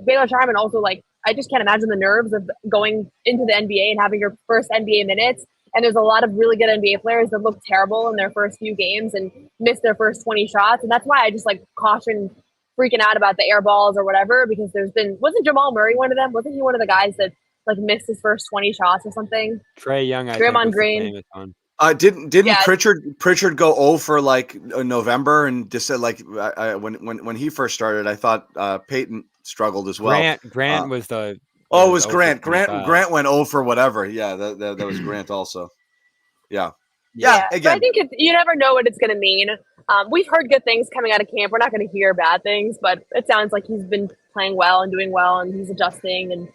Baylor Scheierman also, like, I just can't imagine the nerves of going into the NBA and having your first NBA minutes. And there's a lot of really good NBA players that look terrible in their first few games and miss their first 20 shots. And that's why I just like caution freaking out about the air balls or whatever, because wasn't Jamal Murray one of them? Wasn't he one of the guys that like missed his first 20 shots or something. Trae Young, I think, Draymond was the Green. famous one. Didn't Yeah. Pritchard go 0 for like November and just said like when he first started, I thought Peyton struggled as well. Grant was the. Oh, it was 0 for Grant. 25. Grant went 0 for whatever. Yeah, that was Grant also. Yeah. But I Again, think you never know what it's going to mean. We've heard good things coming out of camp. We're not going to hear bad things, but it sounds like he's been playing well and doing well, and he's adjusting. And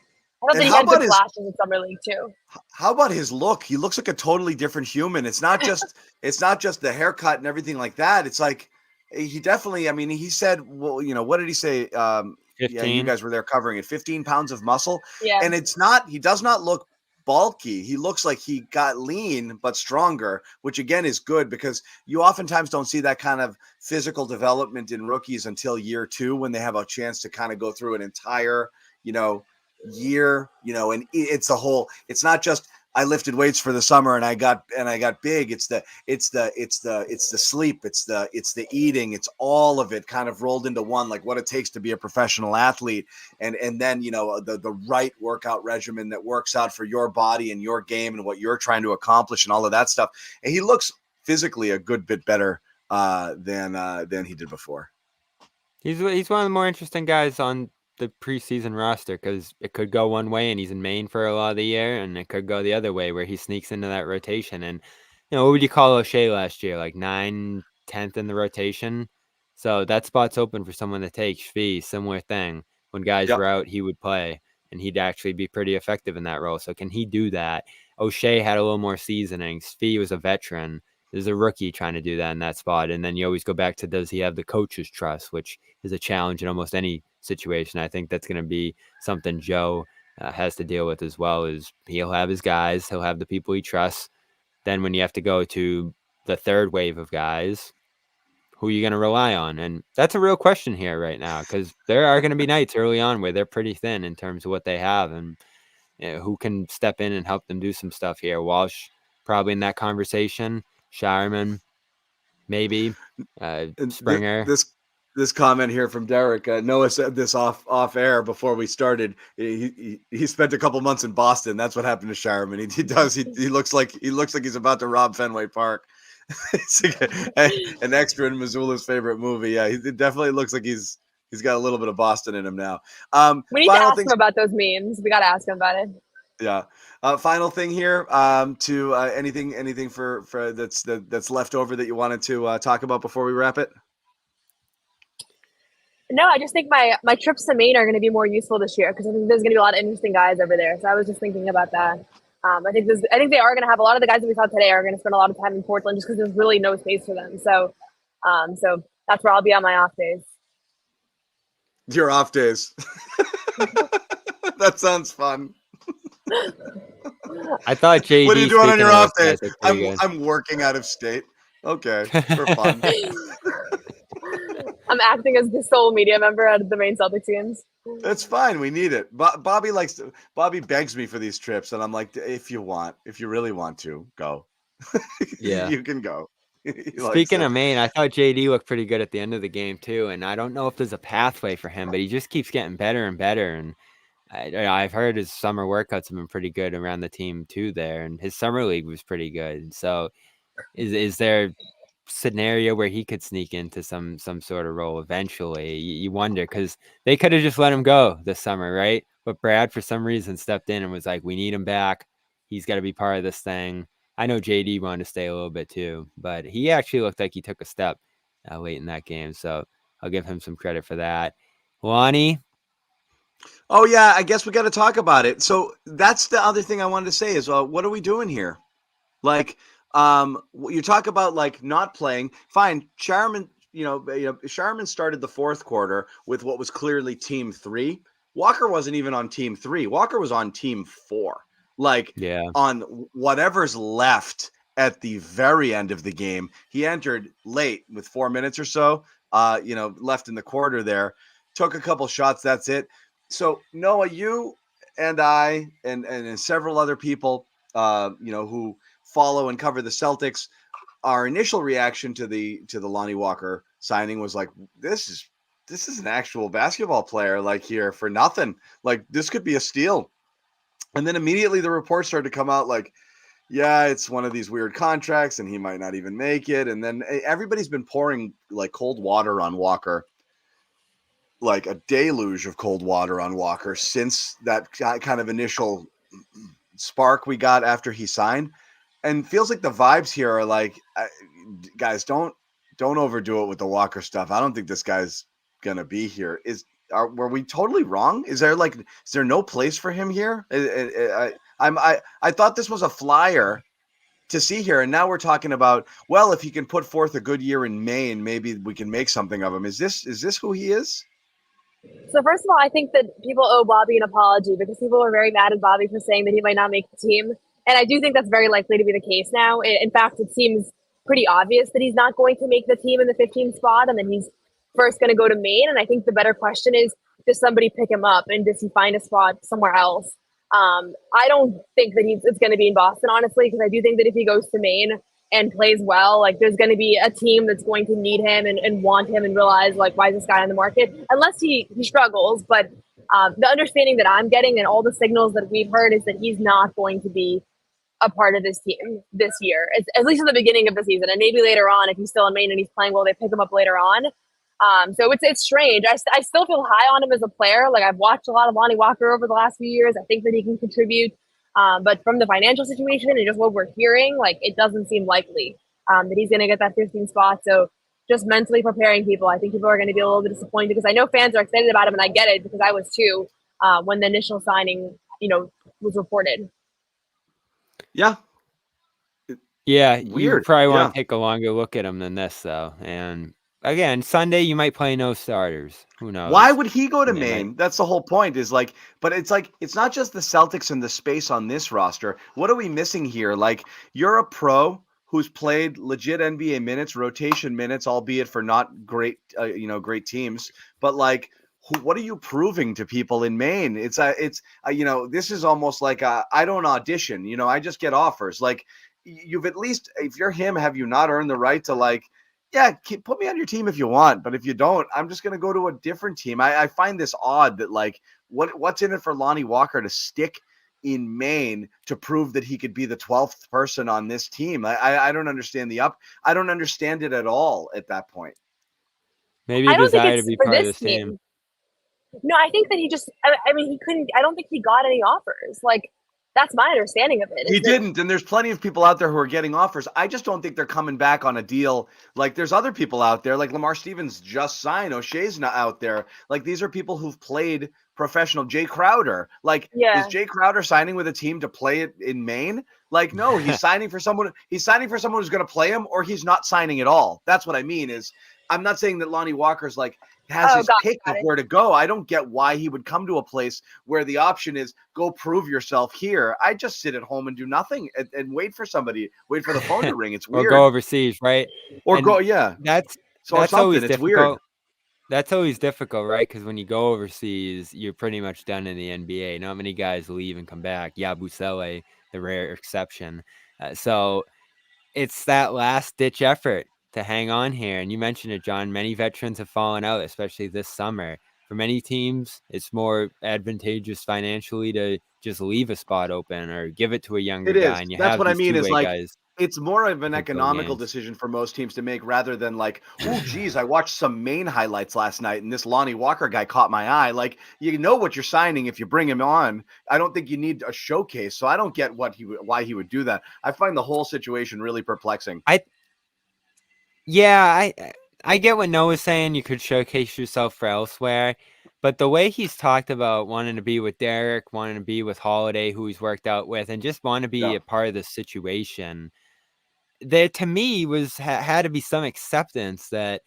I thought that he had good flashes in summer league too. how about his look? He looks like a totally different human. It's not just the haircut and everything like that. It's like he definitely. I mean, he said, well, what did he say? 15. Yeah, you guys were there covering it. 15 pounds of muscle. Yeah. And it's not. He does not look bulky. He looks like he got lean but stronger, which again is good because you oftentimes don't see that kind of physical development in rookies until year 2 when they have a chance to kind of go through an entire, year, and it's not just I lifted weights for the summer and I got big. It's the sleep, it's the eating, it's all of it kind of rolled into one, like what it takes to be a professional athlete. And then, the right workout regimen that works out for your body and your game and what you're trying to accomplish and all of that stuff. And he looks physically a good bit better than he did before. He's one of the more interesting guys on the preseason roster because it could go one way and he's in Maine for a lot of the year, and it could go the other way where he sneaks into that rotation. And what would you call O'Shea last year? Like 9th, 10th in the rotation. So that spot's open for someone to take. Shvee, similar thing. When guys were out, he would play, and he'd actually be pretty effective in that role. So can he do that? O'Shea had a little more seasoning. Shvee was a veteran. There's a rookie trying to do that in that spot. And then you always go back to, does he have the coach's trust, which is a challenge in almost any situation. I think that's going to be something Joe has to deal with as well. Is he'll have his guys, he'll have the people he trusts. Then when you have to go to the third wave of guys, who are you going to rely on? And that's a real question here right now, because there are going to be nights early on where they're pretty thin in terms of what they have, and who can step in and help them do some stuff here. Walsh probably in that conversation. Scheierman, maybe. Springer. This comment here from Derek. Noah said this off air before we started. He spent a couple months in Boston. That's what happened to Scheierman. He looks like he's about to rob Fenway Park. An extra in Missoula's favorite movie. Yeah, it definitely looks like he's got a little bit of Boston in him now. We need to ask him about those memes. We got to ask him about it. Yeah. Final thing here. To anything for that's left over that you wanted to talk about before we wrap it. No, I just think my trips to Maine are going to be more useful this year because I think there's going to be a lot of interesting guys over there. So I was just thinking about that. I think they are going to have a lot of the guys that we saw today are going to spend a lot of time in Portland just because there's really no space for them. So that's where I'll be on my off days. Your off days. That sounds fun. I thought JD. What are you doing on your off days? I'm working out of state. Okay, for fun. I'm acting as the sole media member at the Maine Celtics games. That's fine. We need it. Bobby begs me for these trips, and I'm like, if you really want to, go. Yeah, you can go. Speaking of Maine, I thought JD looked pretty good at the end of the game too, and I don't know if there's a pathway for him, but he just keeps getting better and better. And I've heard his summer workouts have been pretty good around the team too there, and his summer league was pretty good. So, is there scenario where he could sneak into some sort of role eventually? You wonder, because they could have just let him go this summer, right? But Brad for some reason stepped in and was like, we need him back, he's got to be part of this thing. I know JD wanted to stay a little bit too, but he actually looked like he took a step late in that game, so I'll give him some credit for that. Lonnie. Oh yeah, I guess we got to talk about it. So that's the other thing I wanted to say is what are we doing here? Like you talk about like not playing. Fine, Scheierman. Scheierman started the fourth quarter with what was clearly team 3. Walker wasn't even on team 3. Walker was on team 4. On whatever's left at the very end of the game. He entered late with 4 minutes or so. Left in the quarter there. Took a couple shots. That's it. So Noah, you and I and several other people, who follow and cover the Celtics, our initial reaction to the Lonnie Walker signing was like, this is an actual basketball player, like, here for nothing. Like, this could be a steal. And then immediately the reports started to come out like, yeah, it's one of these weird contracts and he might not even make it. And then everybody's been pouring like cold water on Walker, like a deluge of cold water on Walker since that kind of initial spark we got after he signed. And feels like the vibes here are like, guys, don't overdo it with the Walker stuff. I don't think this guy's going to be here. Were we totally wrong? Is there no place for him here? I thought this was a flyer to see here, and now we're talking about, well, if he can put forth a good year in Maine, maybe we can make something of him. Is this who he is? So first of all, I think that people owe Bobby an apology because people were very mad at Bobby for saying that he might not make the team, and I do think that's very likely to be the case now. In fact, it seems pretty obvious that he's not going to make the team in the 15th spot, and then he's first going to go to Maine. And I think the better question is, does somebody pick him up and does he find a spot somewhere else? I don't think that it's going to be in Boston, honestly, because I do think that if he goes to Maine and plays well, like there's going to be a team that's going to need him and want him and realize like, why is this guy on the market? Unless he struggles. But the understanding that I'm getting and all the signals that we've heard is that he's not going to be a part of this team this year, at least in the beginning of the season. And maybe later on, if he's still in Maine and he's playing well, they pick him up later on. So it's strange. I still feel high on him as a player. Like I've watched a lot of Lonnie Walker over the last few years. I think that he can contribute. But from the financial situation and just what we're hearing, like it doesn't seem likely that he's going to get that 15th spot. So just mentally preparing people. I think people are going to be a little bit disappointed because I know fans are excited about him, and I get it because I was too when the initial signing, was reported. Yeah. Yeah, Weird. you probably want to take a longer look at him than this, though. And again, Sunday you might play no starters. Who knows? Why would he go to Maine? That's the whole point. But it's not just the Celtics and the space on this roster. What are we missing here? Like, you're a pro who's played legit NBA minutes, rotation minutes, albeit for not great, great teams. But like, what are you proving to people in Maine? This is almost like I don't audition. I just get offers. Like, you've at least, if you're him, have you not earned the right to like, yeah, put me on your team if you want, but if you don't, I'm just going to go to a different team. I find this odd that like, what's in it for Lonnie Walker to stick in Maine to prove that he could be the 12th person on this team? I don't understand I don't understand it at all at that point. Maybe a desire to be part of this team. No, I think that he just, he couldn't, I don't think he got any offers. Like, that's my understanding of it. He didn't, and there's plenty of people out there who are getting offers. I just don't think they're coming back on a deal. Like, there's other people out there, like Lamar Stevens just signed. O'Shea's not out there. Like, these are people who've played professional. Jay Crowder. Like, is Jay Crowder signing with a team to play it in Maine? Like, no, he's signing for someone. He's signing for someone who's going to play him, or he's not signing at all. That's what I mean. I'm not saying that Lonnie Walker's like has his pick of where to go. I don't get why he would come to a place where the option is go prove yourself here. I just sit at home and do nothing and wait for the phone to ring. It's weird. Or go overseas, right? Or go, yeah. That's always difficult. Weird. That's always difficult, right? Because when you go overseas, you're pretty much done in the NBA. Not many guys leave and come back. Yeah, Busele, the rare exception. So it's that last-ditch effort to hang on here. And you mentioned it, John. Many veterans have fallen out, especially this summer. For many teams, it's more advantageous financially to just leave a spot open or give it to a younger guy. And that's what I mean is like, it's more of an economical decision for most teams to make rather than like, oh, geez, I watched some Maine highlights last night and this Lonnie Walker guy caught my eye. Like, you know what you're signing if you bring him on. I don't think you need a showcase. So I don't get why he would do that. I find the whole situation really perplexing. I get what Noah's saying. You could showcase yourself for elsewhere, but the way he's talked about wanting to be with Derek, wanting to be with Holiday, who he's worked out with, and just want to be a part of the situation, there to me had to be some acceptance that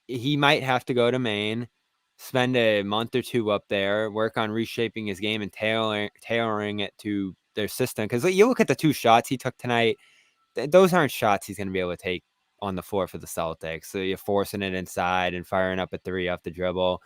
he might have to go to Maine, spend a month or two up there, work on reshaping his game and tailoring it to their system. Because you look at the 2 shots he took tonight; those aren't shots he's going to be able to take on the floor for the Celtics. So you're forcing it inside and firing up a 3 off the dribble.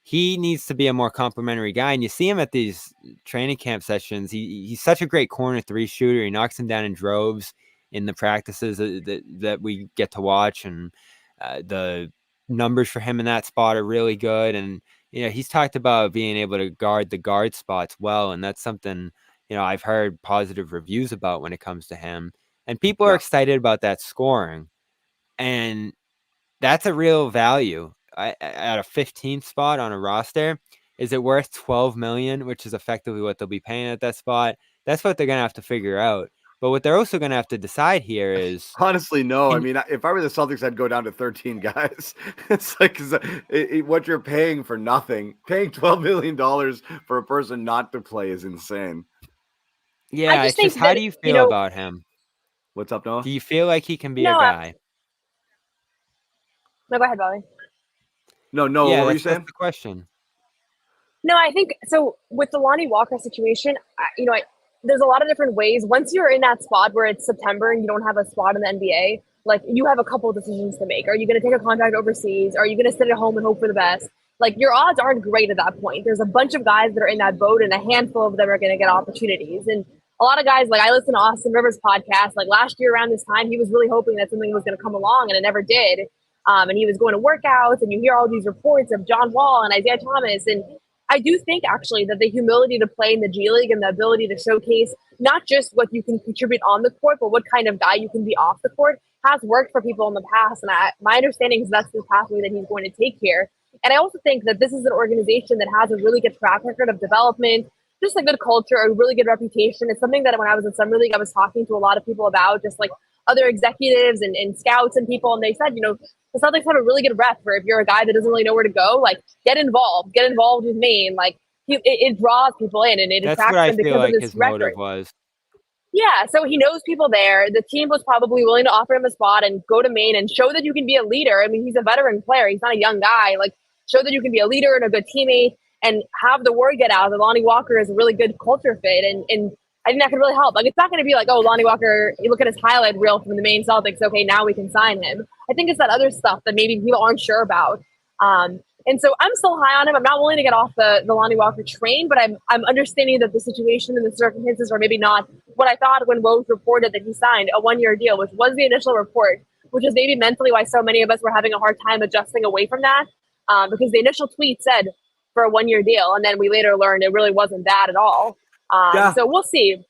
He needs to be a more complimentary guy. And you see him at these training camp sessions. He's such a great corner 3 shooter. He knocks them down in droves in the practices that we get to watch. And the numbers for him in that spot are really good. And, he's talked about being able to guard the guard spots well. And that's something, I've heard positive reviews about when it comes to him. And people are excited about that scoring. And that's a real value. At a 15th spot on a roster, is it worth $12 million, which is effectively what they'll be paying at that spot? That's what they're going to have to figure out. But what they're also going to have to decide here is... Honestly, no. I mean, if I were the Celtics, I'd go down to 13 guys. It's like what you're paying for nothing. Paying $12 million for a person not to play is insane. Yeah, it's just, how do you feel about him? What's up, Noah? Do you feel like he can be a guy? No, go ahead, Bobby. No, Yeah, what were you saying? That's the question. No, I think so. With the Lonnie Walker situation, there's a lot of different ways. Once you're in that spot where it's September and you don't have a spot in the NBA, like you have a couple of decisions to make. Are you going to take a contract overseas? Are you going to sit at home and hope for the best? Like your odds aren't great at that point. There's a bunch of guys that are in that boat, and a handful of them are going to get opportunities. And a lot of guys, like I listen to Austin Rivers' podcast. Like last year around this time, he was really hoping that something was going to come along, and it never did. And he was going to workouts, and you hear all these reports of John Wall and Isaiah Thomas. And I do think actually that the humility to play in the G League and the ability to showcase not just what you can contribute on the court, but what kind of guy you can be off the court has worked for people in the past. And my understanding is that's the pathway that he's going to take here. And I also think that this is an organization that has a really good track record of development, just a good culture, a really good reputation. It's something that when I was in Summer League, I was talking to a lot of people about, just like other executives and scouts and people. And they said, the Celtics have a really good rep for if you're a guy that doesn't really know where to go, like get involved with Maine. Like it draws people in and it attracts them because of this record. Motive was. Yeah, so he knows people there. The team was probably willing to offer him a spot and go to Maine and show that you can be a leader. I mean, he's a veteran player. He's not a young guy. Like show that you can be a leader and a good teammate and have the word get out that Lonnie Walker is a really good culture fit. And I think that could really help. Like, it's not going to be like, oh, Lonnie Walker, you look at his highlight reel from the Maine Celtics. Okay, now we can sign him. I think it's that other stuff that maybe people aren't sure about. And so I'm still high on him. I'm not willing to get off the Lonnie Walker train, but I'm understanding that the situation and the circumstances are maybe not what I thought when Woj reported that he signed a 1-year deal, which was the initial report, which is maybe mentally why so many of us were having a hard time adjusting away from that, because the initial tweet said for a 1-year deal, and then we later learned it really wasn't that at all. So we'll see.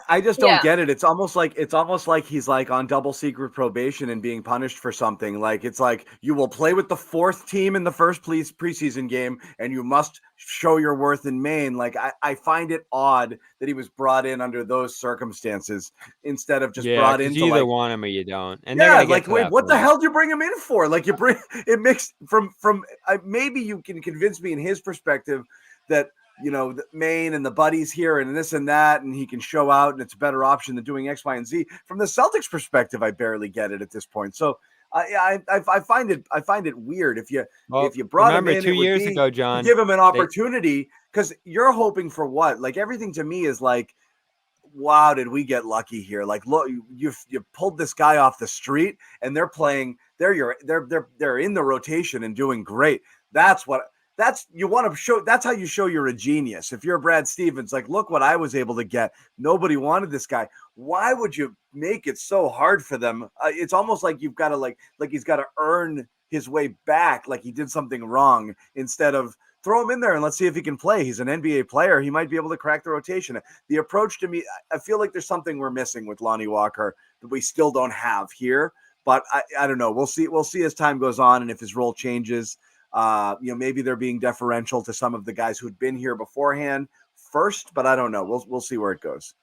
I just don't get it. It's almost like he's like on double secret probation and being punished for something. Like it's like you will play with the 4th team in the first preseason game and you must show your worth in Maine. Like I find it odd that he was brought in under those circumstances instead of just brought in. You either want him or you don't. And wait, what the hell do you bring him in for? Like you bring it mixed from maybe you can convince me in his perspective that the Maine and the buddies here and this and that, and he can show out and it's a better option than doing X, Y, and Z. From the Celtics perspective, I barely get it at this point. So I find it weird if you brought him in 2 years ago, John, give him an opportunity because you're hoping for what? Like everything to me is like, wow, did we get lucky here? Like, look, you pulled this guy off the street and they're playing. They're in the rotation and doing great. That's you want to show. That's how you show you're a genius. If you're Brad Stevens, like, look what I was able to get. Nobody wanted this guy. Why would you make it so hard for them? It's almost like you've got to like he's got to earn his way back, like he did something wrong, instead of throw him in there and let's see if he can play. He's an NBA player. He might be able to crack the rotation. The approach to me, I feel like there's something we're missing with Lonnie Walker that we still don't have here. But I don't know. We'll see as time goes on and if his role changes. Maybe they're being deferential to some of the guys who'd been here beforehand first, but I don't know. We'll see where it goes.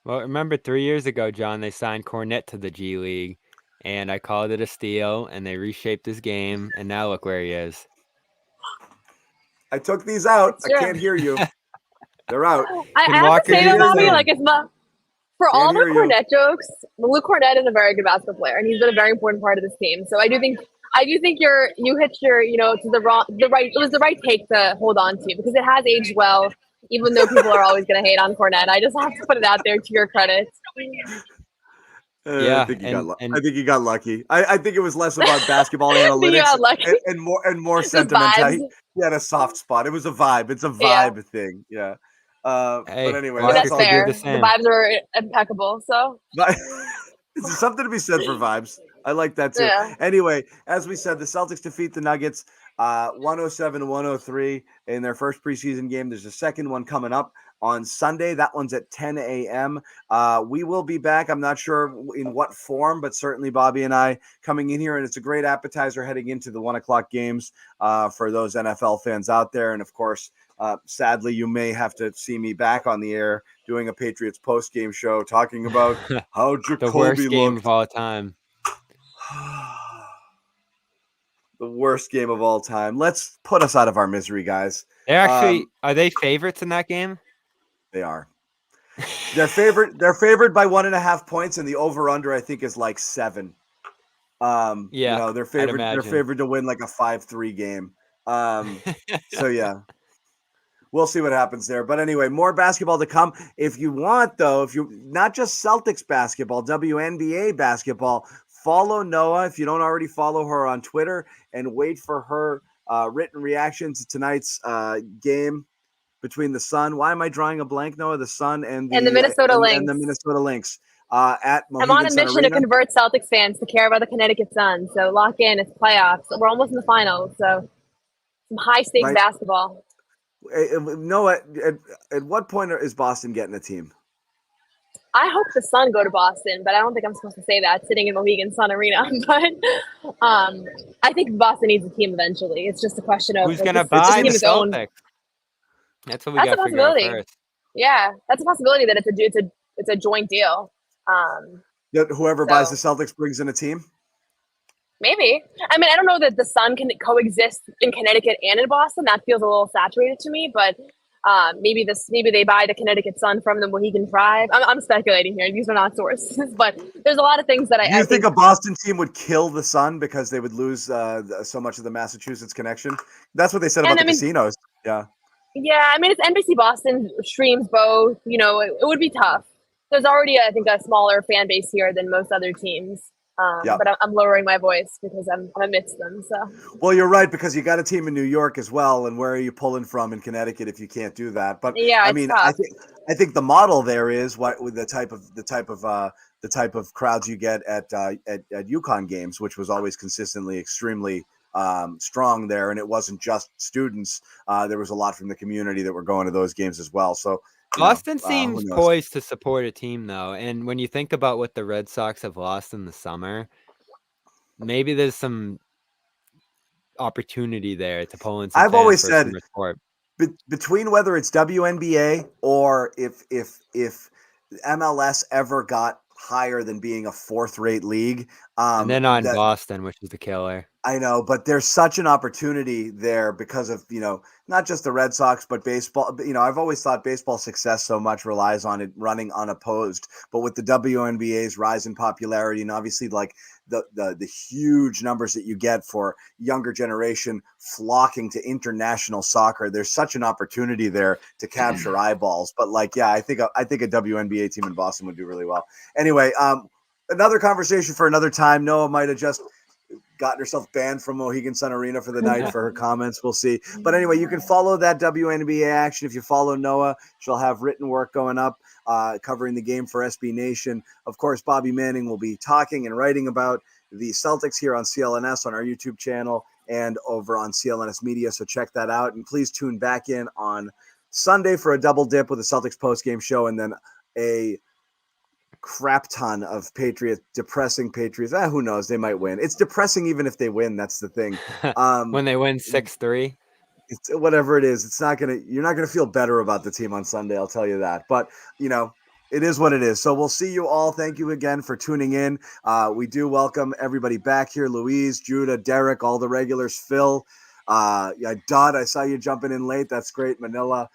Well, remember 3 years ago, John, they signed Cornette to the G League, and I called it a steal, and they reshaped his game, and now look where he is. I took these out. I can't hear you. They're out. I have to say that, Bobby, like it's not for all the Cornette jokes. Luke Cornette is a very good basketball player, and he's been a very important part of this team. So I do think you hit your, to it was the right take to hold on to because it has aged well, even though people are always going to hate on Cornette. I just have to put it out there to your credit. I think he got lucky. I think it was less about basketball analytics and more sentimental. He had a soft spot. It was a vibe. It's a vibe thing. Yeah. But anyway, that's fair. The vibes are impeccable. So there's something to be said for vibes. I like that too. Yeah. Anyway, as we said, the Celtics defeat the Nuggets 107-103 in their first preseason game. There's a second one coming up on Sunday. That one's at 10 a.m. We will be back. I'm not sure in what form, but certainly Bobby and I coming in here, and it's a great appetizer heading into the 1 o'clock games for those NFL fans out there. And of course, sadly, you may have to see me back on the air doing a Patriots post-game show talking about how Jacoby The worst game looked. of all time. The worst game of all time. Let's put us out of our misery, guys. They're actually are they favorites in that game? They are. They're favored by 1.5 points, and the over/under I think is like 7. Yeah, they're favored to win like a 5-3 game. So yeah. We'll see what happens there. But anyway, more basketball to come. If you want, though, if you not just Celtics basketball, WNBA basketball, follow Noa if you don't already follow her on Twitter, and wait for her written reaction to tonight's game between the Sun. Why am I drawing a blank, Noah? The Sun and the Minnesota Lynx. And the Minnesota Lynx at Mohegan I'm on a Sun mission Arena. to convert Celtics fans to care about the Connecticut Sun. So lock in. It's playoffs. We're almost in the finals. So some high stakes basketball. Noah, at what point is Boston getting a team? I hope the Sun go to Boston, but I don't think I'm supposed to say that sitting in Mohegan Sun Arena. But I think Boston needs a team eventually. It's just a question of who's going to buy the own. Celtics. That's what we got to figure out first. Yeah, that's a possibility that it's a joint deal. Whoever buys the Celtics brings in a team? Maybe. I mean, I don't know that the Sun can coexist in Connecticut and in Boston. That feels a little saturated to me, but maybe they buy the Connecticut Sun from the Mohegan Tribe. I'm speculating here. These are not sources, but there's a lot of things that I think a Boston team would kill the Sun because they would lose so much of the Massachusetts connection? That's what they said about the casinos. Yeah. Yeah, I mean, it's NBC Boston streams both. It would be tough. There's already, I think, a smaller fan base here than most other teams. But I'm lowering my voice because I'm amidst them. So. Well, you're right, because you got a team in New York as well, and where are you pulling from in Connecticut if you can't do that? But yeah, I mean, I think the model there is what with the type of crowds you get at UConn games, which was always consistently extremely strong there, and it wasn't just students. There was a lot from the community that were going to those games as well. So. Boston seems poised to support a team, though. And when you think about what the Red Sox have lost in the summer, maybe there's some opportunity there to pull in some. I've always said between whether it's WNBA or if MLS ever got higher than being a 4th-rate league. And they're not in Boston, which is the killer. I know, but there's such an opportunity there because of, not just the Red Sox, but baseball. I've always thought baseball success so much relies on it running unopposed. But with the WNBA's rise in popularity and obviously like the huge numbers that you get for younger generation flocking to international soccer, there's such an opportunity there to capture eyeballs. But I think a WNBA team in Boston would do really well. Anyway, another conversation for another time. Noah might have just gotten herself banned from Mohegan Sun Arena for the night for her comments. We'll see. But anyway, you can follow that WNBA action. If you follow Noah, she'll have written work going up covering the game for SB Nation. Of course, Bobby Manning will be talking and writing about the Celtics here on CLNS on our YouTube channel and over on CLNS Media. So check that out. And please tune back in on Sunday for a double dip with the Celtics postgame show and then a crap ton of depressing Patriots. Who knows? They might win. It's depressing even if they win. That's the thing. When they win 6-3, it's whatever it is. You're not gonna feel better about the team on Sunday. I'll tell you that. But it is what it is. So we'll see you all. Thank you again for tuning in. We do welcome everybody back here. Louise, Judah, Derek, all the regulars. Phil, Dodd. I saw you jumping in late. That's great. Manila.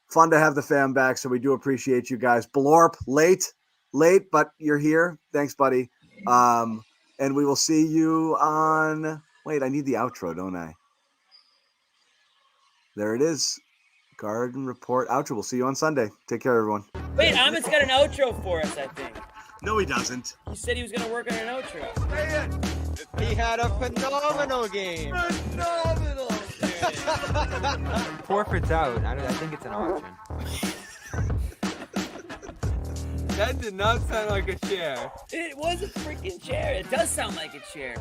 Fun to have the fam back, so we do appreciate you guys. Blorp, late, but you're here. Thanks, buddy. And we will see you on. Wait, I need the outro, don't I? There it is. Garden Report outro. We'll see you on Sunday. Take care, everyone. Wait, Amit's got an outro for us, I think. No, he doesn't. He said he was going to work on an outro. He had a phenomenal game. Phenomenal. Forfeit's out. I think it's an option. That did not sound like a chair. It was a freaking chair. It does sound like a chair.